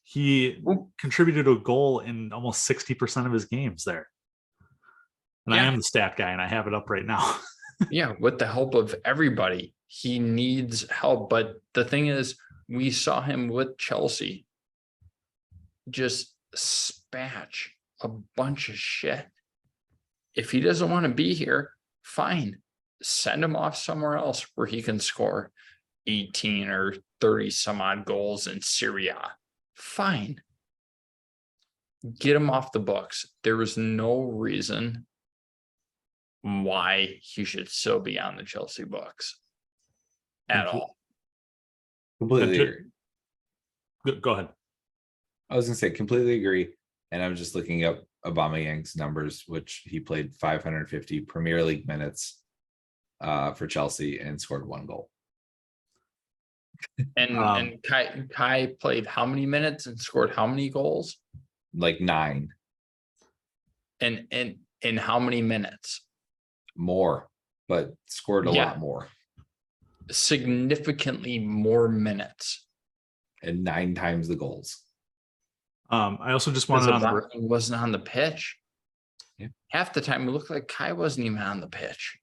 [SPEAKER 2] He
[SPEAKER 1] Ooh.
[SPEAKER 2] contributed a goal in almost 60% of his games there. And I
[SPEAKER 1] Yeah.
[SPEAKER 2] am the stat guy, and I have it up right now.
[SPEAKER 1] Yeah, with the help of everybody. He needs help. But the thing is, we saw him with Chelsea just spatch a bunch of shit. If he doesn't want to be here, fine. Send him off somewhere else where he can score 18 or 30 some odd goals in Syria. Fine. Get him off the books. There was no reason why he should still be on the Chelsea books at all.
[SPEAKER 3] Completely
[SPEAKER 2] And
[SPEAKER 3] agree.
[SPEAKER 2] Go ahead.
[SPEAKER 3] I was gonna say completely agree. And I'm just looking up Aubameyang's numbers, which he played 550 Premier League minutes for Chelsea and scored 1 goal.
[SPEAKER 1] And Kai played how many minutes and scored how many goals?
[SPEAKER 3] Like 9
[SPEAKER 1] And in how many minutes?
[SPEAKER 3] more, but scored a
[SPEAKER 1] Yeah.
[SPEAKER 3] lot more.
[SPEAKER 1] Significantly more minutes.
[SPEAKER 3] And 9 times the goals.
[SPEAKER 2] I also just
[SPEAKER 1] Because
[SPEAKER 2] wanted on the
[SPEAKER 1] Aubameyang wasn't on the pitch.
[SPEAKER 3] Yeah.
[SPEAKER 1] Half the time it looked like Kai wasn't even on the pitch.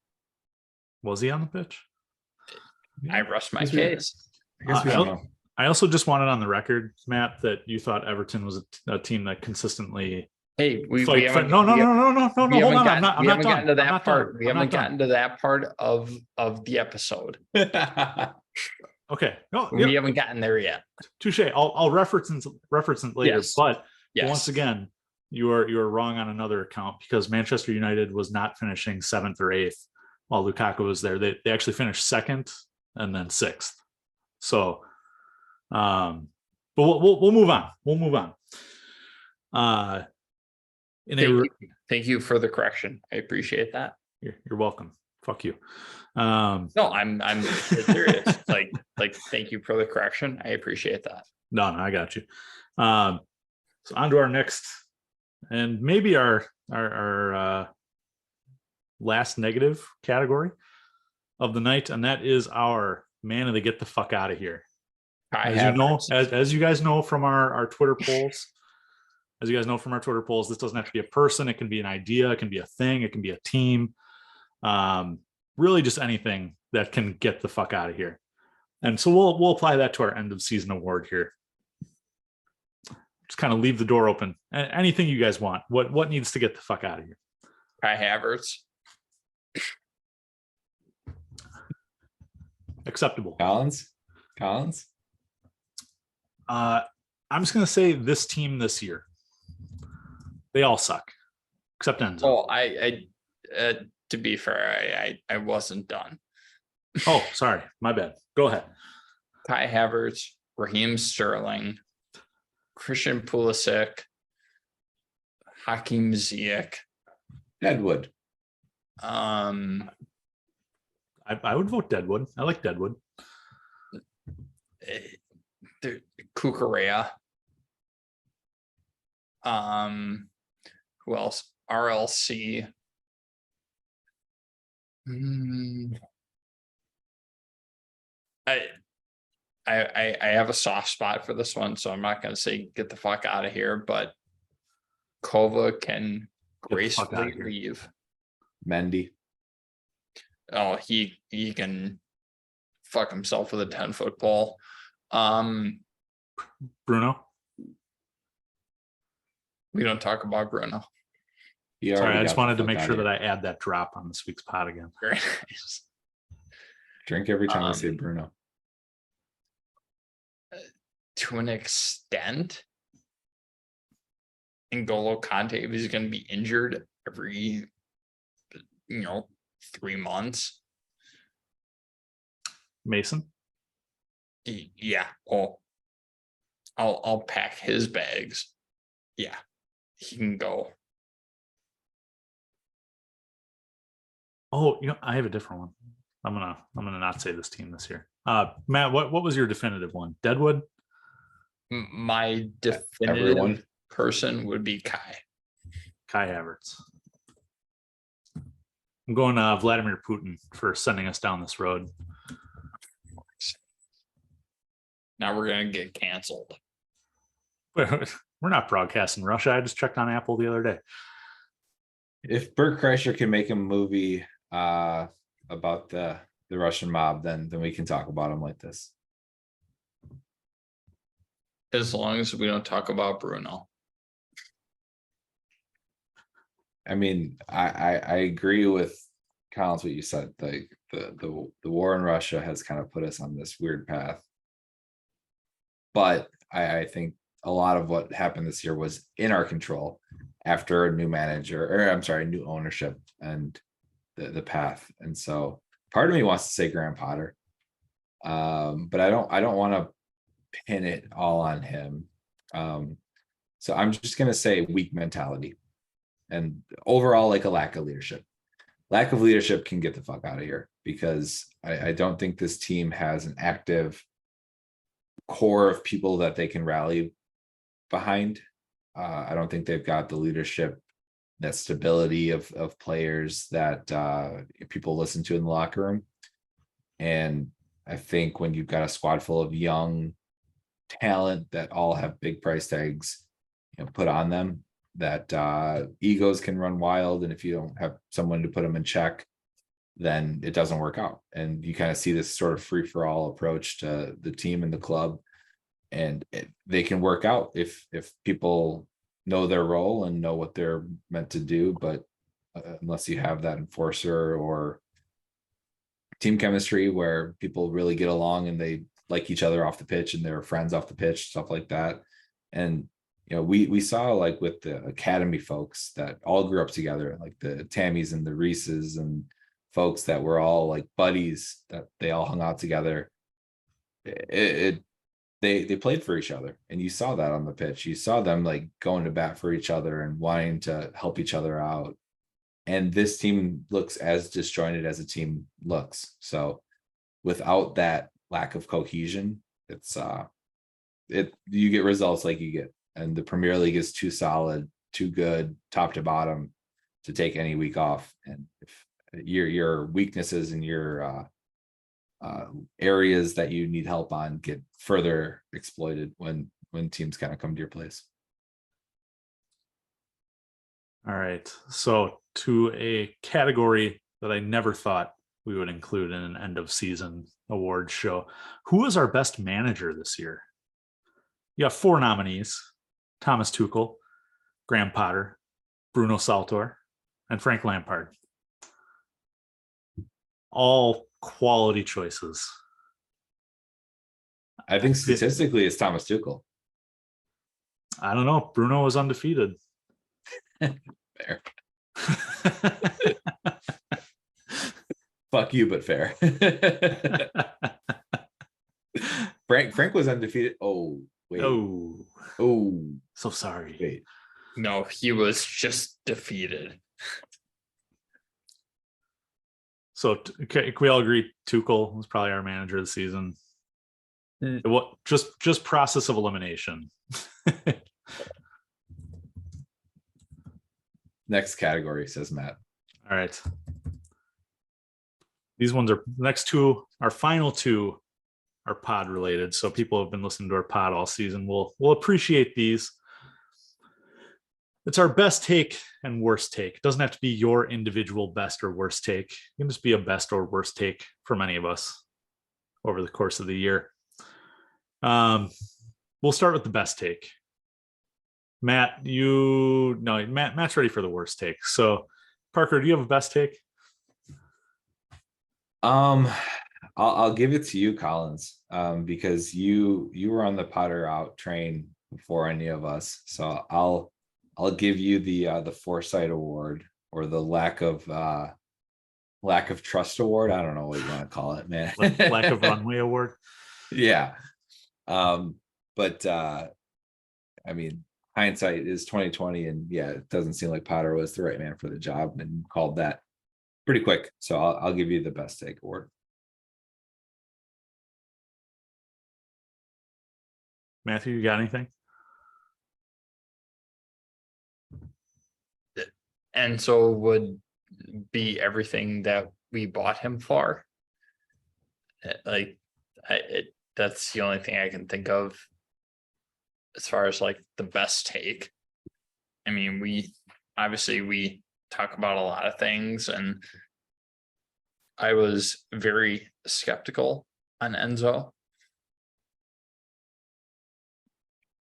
[SPEAKER 2] was he on the pitch?
[SPEAKER 1] I rest my
[SPEAKER 3] Yes, we-
[SPEAKER 1] case.
[SPEAKER 3] I guess we
[SPEAKER 2] I
[SPEAKER 3] don't
[SPEAKER 2] don't-
[SPEAKER 3] know.
[SPEAKER 2] I also just wanted on the record, Matt, that you thought Everton was a team that consistently
[SPEAKER 1] Hey, we
[SPEAKER 2] fight.
[SPEAKER 1] haven't
[SPEAKER 2] No.
[SPEAKER 1] we
[SPEAKER 2] Hold on.
[SPEAKER 1] haven't
[SPEAKER 2] I'm
[SPEAKER 1] gotten,
[SPEAKER 2] not
[SPEAKER 1] we haven't
[SPEAKER 2] done.
[SPEAKER 1] gotten to
[SPEAKER 2] I'm
[SPEAKER 1] that
[SPEAKER 2] not
[SPEAKER 1] part.
[SPEAKER 2] done.
[SPEAKER 1] We
[SPEAKER 2] I'm
[SPEAKER 1] haven't
[SPEAKER 2] not done.
[SPEAKER 1] gotten to that part of the episode.
[SPEAKER 2] Okay. No,
[SPEAKER 1] We haven't gotten there yet.
[SPEAKER 2] touche. I'll reference it later.
[SPEAKER 1] Yes.
[SPEAKER 2] But
[SPEAKER 1] Yes.
[SPEAKER 2] once again, you are wrong on another account, because Manchester United was not finishing 7th or 8th while Lukaku was there. They actually finished 2nd and then 6th. So But we'll move on. We'll move on.
[SPEAKER 1] Thank you for the correction. I appreciate that.
[SPEAKER 2] You're welcome. Fuck you.
[SPEAKER 1] No, I'm serious. like thank you for the correction. I appreciate that.
[SPEAKER 2] No, I got you. So on to our next, and maybe our last negative category of the night, and that is our man of the get the fuck out of here. As you guys know from our Twitter polls, this doesn't have to be a person. It can be an idea. It can be a thing. It can be a team. Really just anything that can get the fuck out of here. And so we'll apply that to our end of season award here. Just kind of leave the door open. Anything you guys want. What needs to get the fuck out of here?
[SPEAKER 1] Kai Havertz.
[SPEAKER 2] Acceptable.
[SPEAKER 3] Collins.
[SPEAKER 2] I'm just gonna say this team this year. They all suck, except Enzo.
[SPEAKER 1] Oh, I to be fair, I wasn't done.
[SPEAKER 2] Oh, sorry, my bad. Go ahead.
[SPEAKER 1] Kai Havertz, Raheem Sterling, Christian Pulisic, Hakeem Ziyech.
[SPEAKER 3] Deadwood.
[SPEAKER 2] I would vote Deadwood. I like Deadwood.
[SPEAKER 1] Kukurea. Who else? RLC. I have a soft spot for this one, so I'm not going to say get the fuck out of here, but Kova can gracefully leave.
[SPEAKER 3] Mendy.
[SPEAKER 1] Oh, he can fuck himself with a 10-foot pole.
[SPEAKER 2] Bruno.
[SPEAKER 1] We don't talk about Bruno.
[SPEAKER 2] Sorry, I just wanted to make sure that I add that drop on this week's pod again.
[SPEAKER 1] Very nice.
[SPEAKER 3] Drink every time I say Bruno.
[SPEAKER 1] To an extent, N'Golo Kante is going to be injured every, 3 months.
[SPEAKER 2] Mason.
[SPEAKER 1] Yeah. Oh, I'll pack his bags. Yeah, he can go.
[SPEAKER 2] Oh, I have a different one. I'm gonna not say this team this year. Matt, what was your definitive one? Deadwood.
[SPEAKER 1] My definitive person would be Kai
[SPEAKER 2] Havertz. I'm going Vladimir Putin for sending us down this road.
[SPEAKER 1] Now we're gonna get canceled.
[SPEAKER 2] We're not broadcasting Russia. I just checked on Apple the other day.
[SPEAKER 3] If Bert Kreischer can make a movie about the Russian mob, then we can talk about him like this.
[SPEAKER 1] As long as we don't talk about Bruno.
[SPEAKER 3] I mean, I agree with Collins what you said. Like the war in Russia has kind of put us on this weird path. But I think a lot of what happened this year was in our control after a new new ownership and the path. And so part of me wants to say Graham Potter. But I don't want to pin it all on him. So I'm just gonna say weak mentality and overall like a lack of leadership. Lack of leadership can get the fuck out of here because I don't think this team has an active core of people that they can rally behind. I don't think they've got the leadership, that stability of players that people listen to in the locker room. And I think when you've got a squad full of young talent that all have big price tags, put on them, that egos can run wild. And if you don't have someone to put them in check, then it doesn't work out. And you kind of see this sort of free for all approach to the team and the club. And they can work out if people know their role and know what they're meant to do. But unless you have that enforcer or team chemistry where people really get along and they like each other off the pitch and they're friends off the pitch, stuff like that. And we saw like with the academy folks that all grew up together, like the Tammys and the Reeses and folks that were all like buddies, that they all hung out together. It they played for each other, and you saw that on the pitch. You saw them like going to bat for each other and wanting to help each other out. And this team looks as disjointed as a team looks. So without that lack of cohesion, it's you get results like you get. And the Premier League is too solid, too good, top to bottom, to take any week off. And if your weaknesses and your areas that you need help on get further exploited when teams kind of come to your place.
[SPEAKER 2] All right. So to a category that I never thought we would include in an end of season awards show. Who is our best manager this year? You have 4 nominees: Thomas Tuchel, Graham Potter, Bruno Saltor, and Frank Lampard. All quality choices.
[SPEAKER 3] I think statistically it's Thomas Tuchel.
[SPEAKER 2] I don't know. Bruno was undefeated.
[SPEAKER 3] Fair. Fuck you, but fair. Frank was undefeated. Oh, wait. Oh,
[SPEAKER 2] So sorry.
[SPEAKER 3] wait.
[SPEAKER 1] No, he was just defeated.
[SPEAKER 2] So can we all agree Tuchel was probably our manager of the season? What just process of elimination.
[SPEAKER 3] Next category, says Matt.
[SPEAKER 2] All right. These ones are next two, our final two are pod related. So people have been listening to our pod all season. We'll appreciate these. It's our best take and worst take. It doesn't have to be your individual best or worst take. It can just be a best or worst take from any of us over the course of the year. We'll start with the best take. Matt's ready for the worst take. So Parker, do you have a best take?
[SPEAKER 3] I'll give it to you, Collins, because you were on the Potter out train before any of us. So I'll give you the foresight award, or the lack of trust award. I don't know what you want to call it, man.
[SPEAKER 2] Lack of runway award.
[SPEAKER 3] Yeah. But I mean, hindsight is 2020, and yeah, it doesn't seem like Potter was the right man for the job, and called that pretty quick. So I'll give you the best take award.
[SPEAKER 2] Matthew, you got anything?
[SPEAKER 1] And so would be everything that we bought him for. Like, that's the only thing I can think of as far as like the best take. I mean, we talk about a lot of things, and I was very skeptical on Enzo.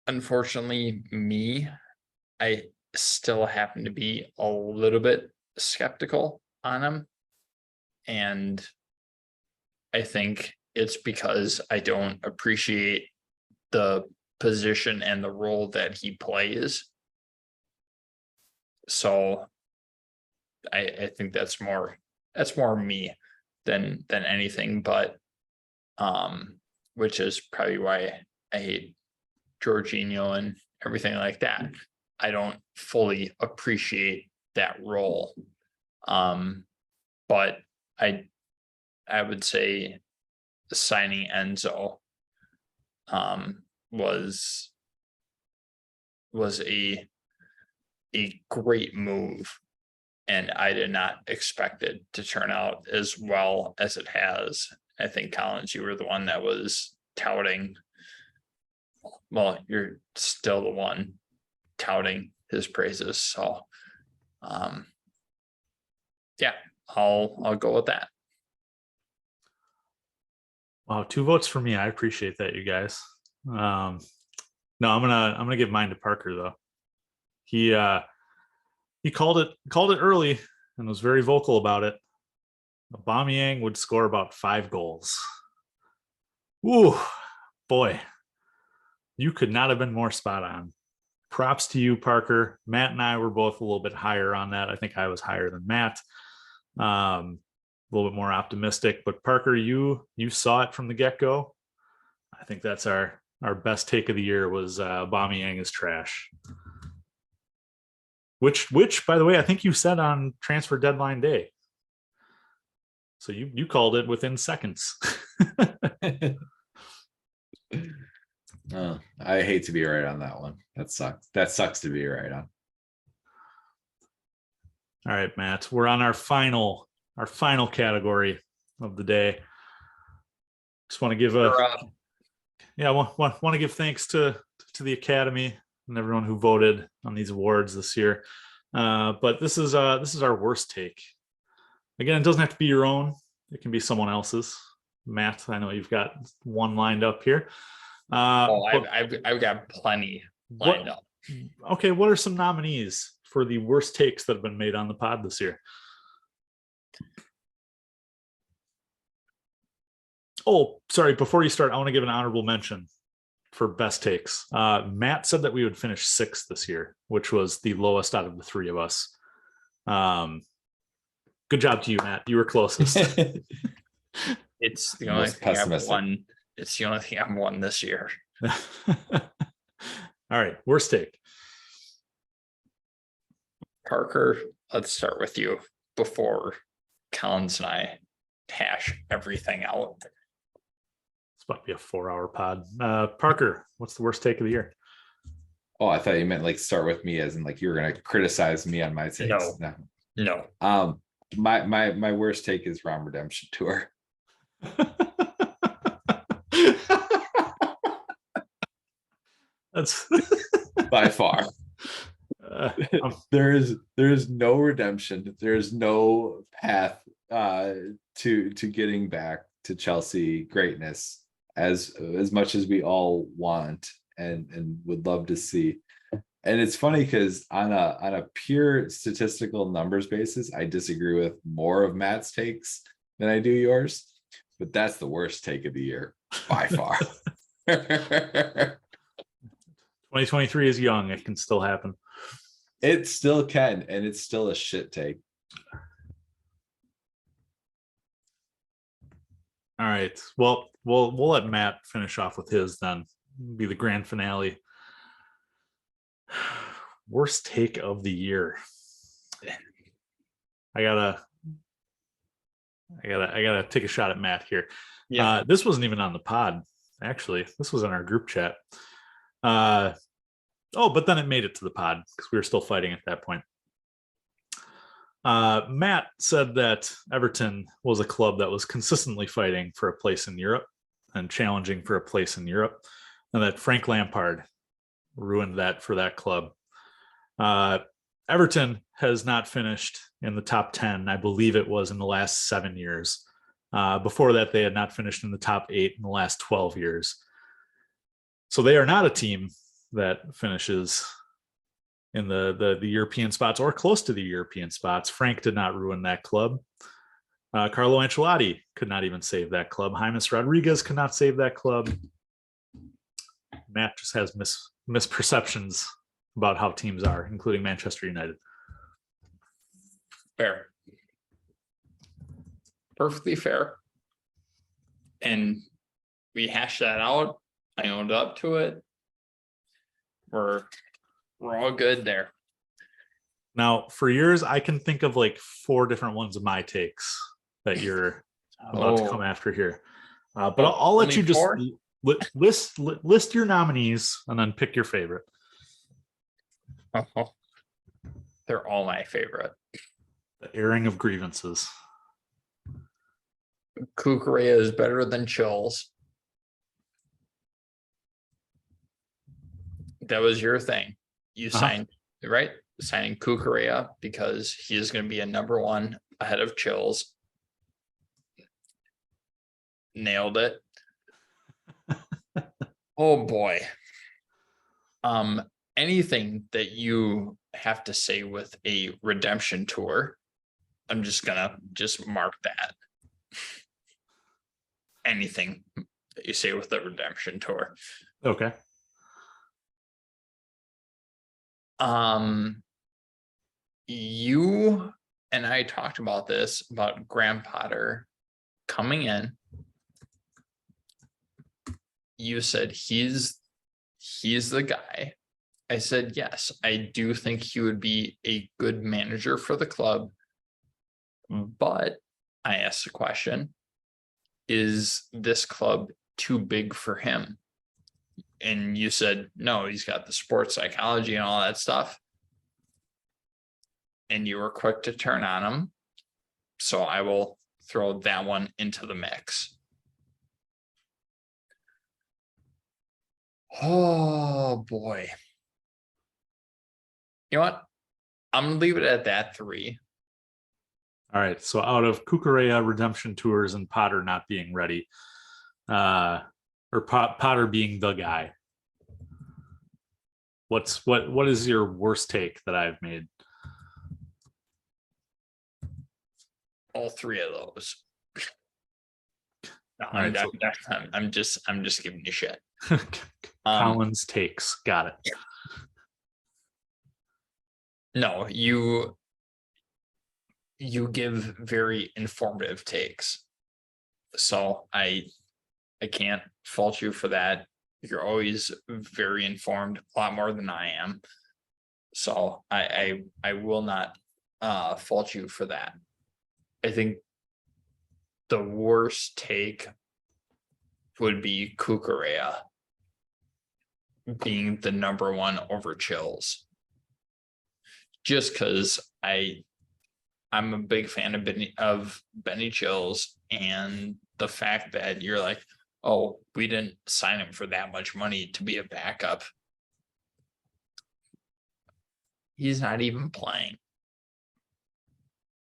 [SPEAKER 1] Unfortunately, I still happen to be a little bit skeptical on him. And I think it's because I don't appreciate the position and the role that he plays. So I think that's more me than anything, but which is probably why I hate Jorginho and everything like that. I don't fully appreciate that role. But I would say signing Enzo was a great move, and I did not expect it to turn out as well as it has. I think, Collins, you were the one that was touting. Well, you're still the one touting his praises. So yeah, I'll go with that.
[SPEAKER 2] Wow, 2 votes for me. I appreciate that, you guys. No, I'm gonna give mine to Parker though. He called it early and was very vocal about it. Aubameyang would score about 5 goals. Ooh, boy, you could not have been more spot on. Props to you, Parker. Matt and I were both a little bit higher on that. I think I was higher than Matt. A little bit more optimistic, but Parker, you saw it from the get-go. I think that's our our best take of the year was Aubameyang is trash. Which, by the way, I think you said on transfer deadline day. So you called it within seconds.
[SPEAKER 3] I hate to be right on that one. That sucks. That sucks to be right on.
[SPEAKER 2] All right, Matt, we're on our final category of the day. Just want to give want to give thanks to the Academy and everyone who voted on these awards this year. But this is our worst take. Again, it doesn't have to be your own. It can be someone else's. Matt, I know you've got one lined up here.
[SPEAKER 1] I've got plenty lined up.
[SPEAKER 2] Okay, what are some nominees for the worst takes that have been made on the pod this year? Oh, sorry. Before you start, I want to give an honorable mention for best takes. Matt said that we would finish 6th this year, which was the lowest out of the 3 of us. Good job to you, Matt. You were closest.
[SPEAKER 1] It's the only thing I've won. It's the only thing I've won this year.
[SPEAKER 2] All right, worst take.
[SPEAKER 1] Parker, let's start with you before Collins and I hash everything out.
[SPEAKER 2] It's about to be a 4-hour pod. Parker, what's the worst take of the year?
[SPEAKER 3] Oh, I thought you meant like start with me as in like you were gonna criticize me on my takes.
[SPEAKER 1] No.
[SPEAKER 3] My worst take is ROM Redemption Tour.
[SPEAKER 2] That's
[SPEAKER 3] by far. There is no redemption. There's no path to getting back to Chelsea greatness as much as we all want and would love to see. And it's funny because on a pure statistical numbers basis, I disagree with more of Matt's takes than I do yours, but that's the worst take of the year by far.
[SPEAKER 2] 2023 is young. It can still happen.
[SPEAKER 3] It still can, and it's still a shit take.
[SPEAKER 2] All right. Well, we'll let Matt finish off with his then. Be the grand finale. Worst take of the year. I gotta take a shot at Matt here. Yeah. This wasn't even on the pod, actually. This was in our group chat. But then it made it to the pod because we were still fighting at that point. Matt said that Everton was a club that was consistently fighting for a place in Europe and challenging for a place in Europe, and that Frank Lampard ruined that for that club. Everton has not finished in the top 10. I believe it was in the last 7 years. Before that, they had not finished in the top 8 in the last 12 years. So they are not a team that finishes in the European spots or close to the European spots. Frank did not ruin that club. Carlo Ancelotti could not even save that club. James Rodriguez could not save that club. Matt just has misperceptions about how teams are, including Manchester United.
[SPEAKER 1] Fair. Perfectly fair. And we hashed that out. I owned up to it. We're all good there.
[SPEAKER 2] Now, for yours, I can think of like 4 different ones of my takes that you're about to come after here. But I'll let you just list your nominees and then pick your favorite.
[SPEAKER 1] They're all my favorite.
[SPEAKER 2] The airing of grievances.
[SPEAKER 1] Kukurea is better than Chills. That was your thing. You signed, right? Signing Kukurea because he is going to be a number 1 ahead of Chills. Nailed it. Oh boy. Anything that you have to say with a redemption tour, I'm just gonna mark that. Anything that you say with the redemption tour.
[SPEAKER 2] Okay.
[SPEAKER 1] You and I talked about this, about Graham Potter coming in. you said he's the guy. I said, yes, I do think he would be a good manager for the club. But I asked the question, is this club too big for him? And you said, no, he's got the sports psychology and all that stuff. And you were quick to turn on him. So I will throw that one into the mix. Oh boy. You know what? I'm gonna leave it at that 3.
[SPEAKER 2] All right. So out of Cucurella, Redemption Tours, and Potter not being ready, or Potter being the guy, what is your worst take that I've made?
[SPEAKER 1] All 3 of those. No,
[SPEAKER 2] All right,
[SPEAKER 1] I'm just giving you shit.
[SPEAKER 2] Collins takes. Got it.
[SPEAKER 1] No, you give very informative takes. So I can't fault you for that. You're always very informed, a lot more than I am. So I will not fault you for that. I think the worst take would be Cucurella being the number 1 over Chills. Just because I'm a big fan of Benny Chills, and the fact that you're like, oh, we didn't sign him for that much money to be a backup. He's not even playing.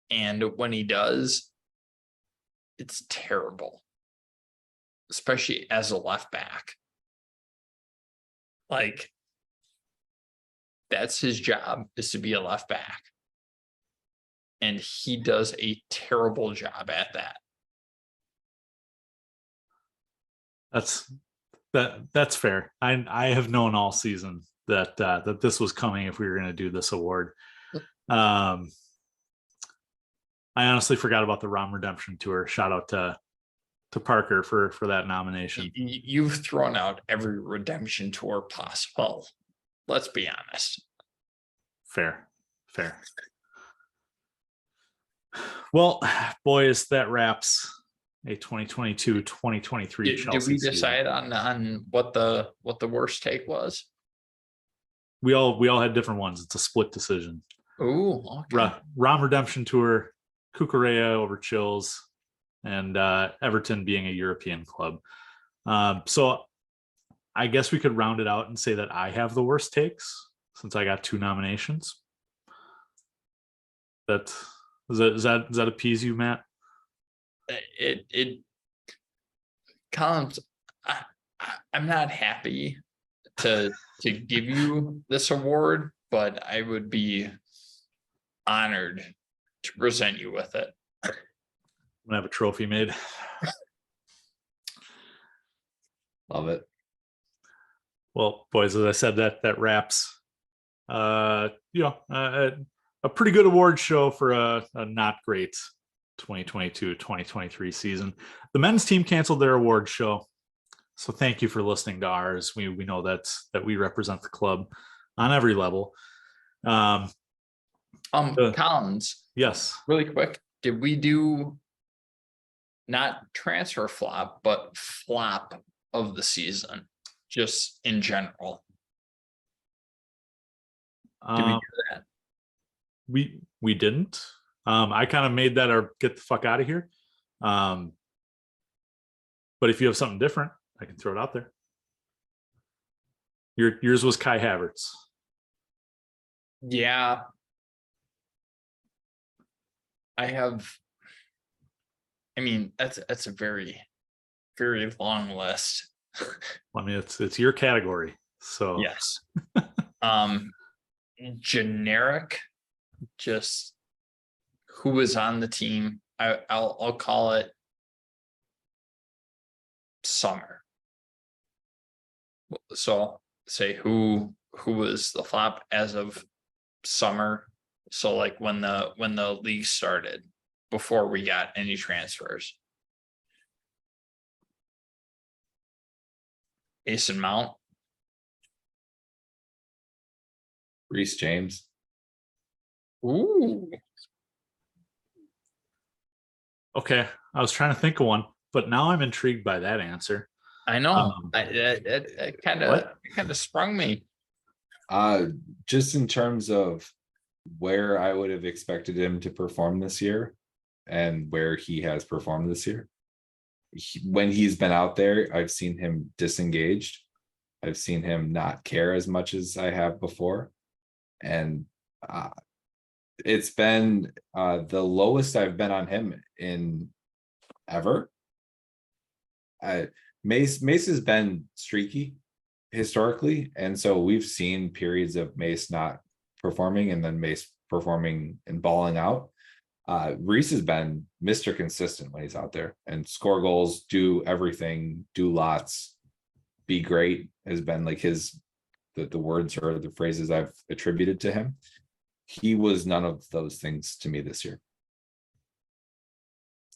[SPEAKER 1] And when he does, it's terrible, especially as a left back. Like, that's his job, is to be a left back. And he does a terrible job at that.
[SPEAKER 2] That's fair. I have known all season that this was coming if we were going to do this award. I honestly forgot about the ROM Redemption Tour. Shout out to Parker for that nomination.
[SPEAKER 1] You've thrown out every redemption tour possible. Let's be honest.
[SPEAKER 2] Fair. Well, boys, that wraps a 2022-2023 Chelsea
[SPEAKER 1] Did we
[SPEAKER 2] season.
[SPEAKER 1] decide on what the worst take was?
[SPEAKER 2] We all had different ones. It's a split decision.
[SPEAKER 1] Oh, okay.
[SPEAKER 2] ROM Redemption Tour, Cucurella over Chills, and Everton being a European club. So I guess we could round it out and say that I have the worst takes since I got 2 nominations. Does that appease you, Matt?
[SPEAKER 1] It Collins, I'm not happy to give you this award, but I would be honored to present you with it.
[SPEAKER 2] I'm gonna have a trophy made.
[SPEAKER 3] Love it.
[SPEAKER 2] Well, boys, as I said, that wraps a pretty good award show for a not great 2022-2023 season. The men's team canceled their award show, so thank you for listening to ours. We know that we represent the club on every level.
[SPEAKER 1] Collins,
[SPEAKER 2] Yes.
[SPEAKER 1] really quick, did we do not transfer flop, but flop of the season, just in general? Did we do that?
[SPEAKER 2] We didn't. I kind of made that or get the fuck out of here. But if you have something different, I can throw it out there. Yours was Kai Havertz.
[SPEAKER 1] Yeah. I mean, that's a very, very long list.
[SPEAKER 2] I mean, it's your category. So
[SPEAKER 1] yes. Generic, just who was on the team. I'll call it Summer. So say who was the flop as of summer. So like when the league started, before we got any transfers. Mason Mount.
[SPEAKER 3] Reese James.
[SPEAKER 1] Ooh.
[SPEAKER 2] Okay, I was trying to think of one, but now I'm intrigued by that answer.
[SPEAKER 1] I know.
[SPEAKER 2] Um,
[SPEAKER 1] It kind
[SPEAKER 2] what?
[SPEAKER 1] of sprung me.
[SPEAKER 3] Just in terms of where I would have expected him to perform this year and where he has performed this year. When he's been out there, I've seen him disengaged. I've seen him not care as much as I have before. And it's been the lowest I've been on him in ever. Mace has been streaky historically, and so we've seen periods of Mace not performing and then Mace performing and balling out. Reese has been Mr. Consistent when he's out there and score goals, do everything, do lots, be great has been like the words or the phrases I've attributed to him. He was none of those things to me this year.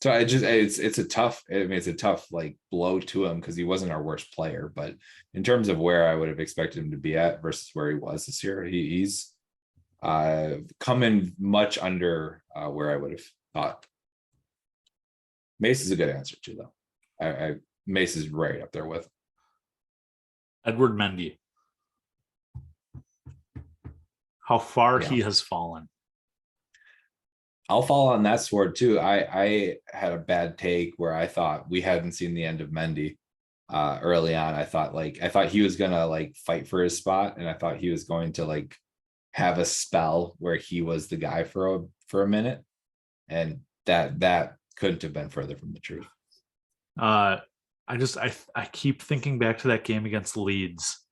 [SPEAKER 3] So it's a tough, I mean, it's a tough like blow to him because he wasn't our worst player, but in terms of where I would have expected him to be at versus where he was this year, he's come in much under where I would have thought. Mace is a good answer too, though. Mace is right up there with
[SPEAKER 2] Edward Mendy. How far
[SPEAKER 3] Yeah.
[SPEAKER 2] he has fallen.
[SPEAKER 3] I'll fall on that sword too. I had a bad take where I thought we hadn't seen the end of Mendy early on. I thought he was gonna like fight for his spot, and I thought he was going to like have a spell where he was the guy for a minute, and that couldn't have been further from the truth.
[SPEAKER 2] I keep thinking back to that game against Leeds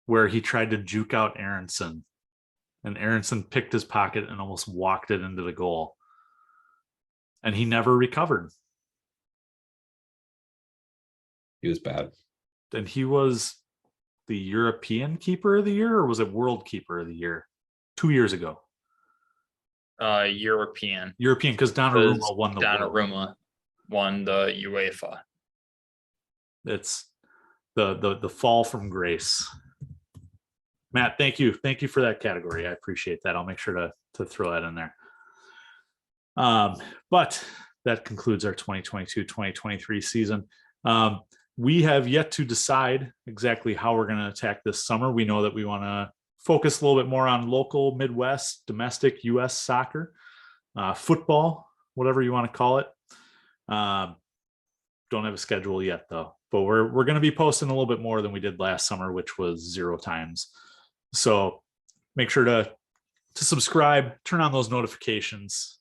[SPEAKER 2] where he tried to juke out Aronson. And Aronson picked his pocket and almost walked it into the goal. And he never recovered.
[SPEAKER 3] He was bad.
[SPEAKER 2] And he was the European Keeper of the Year, or was it World Keeper of the Year 2 years ago?
[SPEAKER 1] European.
[SPEAKER 2] European, because Donnarumma won the World.
[SPEAKER 1] Donnarumma won the UEFA.
[SPEAKER 2] It's the fall from grace. Matt, thank you for that category. I appreciate that. I'll make sure to throw that in there. But that concludes our 2022-2023 season. We have yet to decide exactly how we're going to attack this summer. We know that we want to focus a little bit more on local, Midwest, domestic U.S. soccer, football, whatever you want to call it. Don't have a schedule yet, though. But we're going to be posting a little bit more than we did last summer, which was 0 times. So make sure to subscribe, turn on those notifications,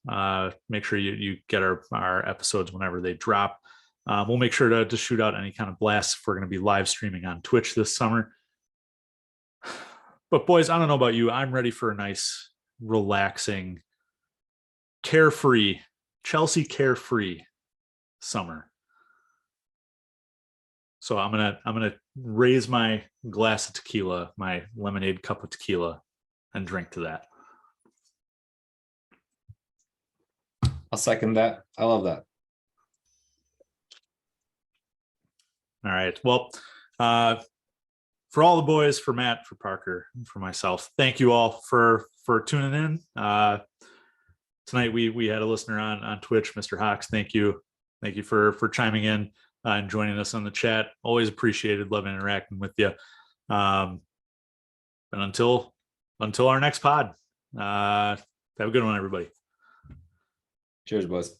[SPEAKER 2] make sure you get our episodes whenever they drop. We'll make sure to shoot out any kind of blasts if we're going to be live streaming on Twitch this summer. But boys, I don't know about you. I'm ready for a nice, relaxing, carefree, Chelsea carefree summer. So I'm gonna raise my glass of tequila, my lemonade cup of tequila, and drink to that.
[SPEAKER 3] I'll second that. I love that.
[SPEAKER 2] All right. Well, for all the boys, for Matt, for Parker, for myself, thank you all for tuning in. Tonight we had a listener on Twitch, Mr. Hawks. Thank you for chiming in and joining us on the chat. Always appreciated, love interacting with you. And until our next pod, have a good one, everybody.
[SPEAKER 3] Cheers, boys.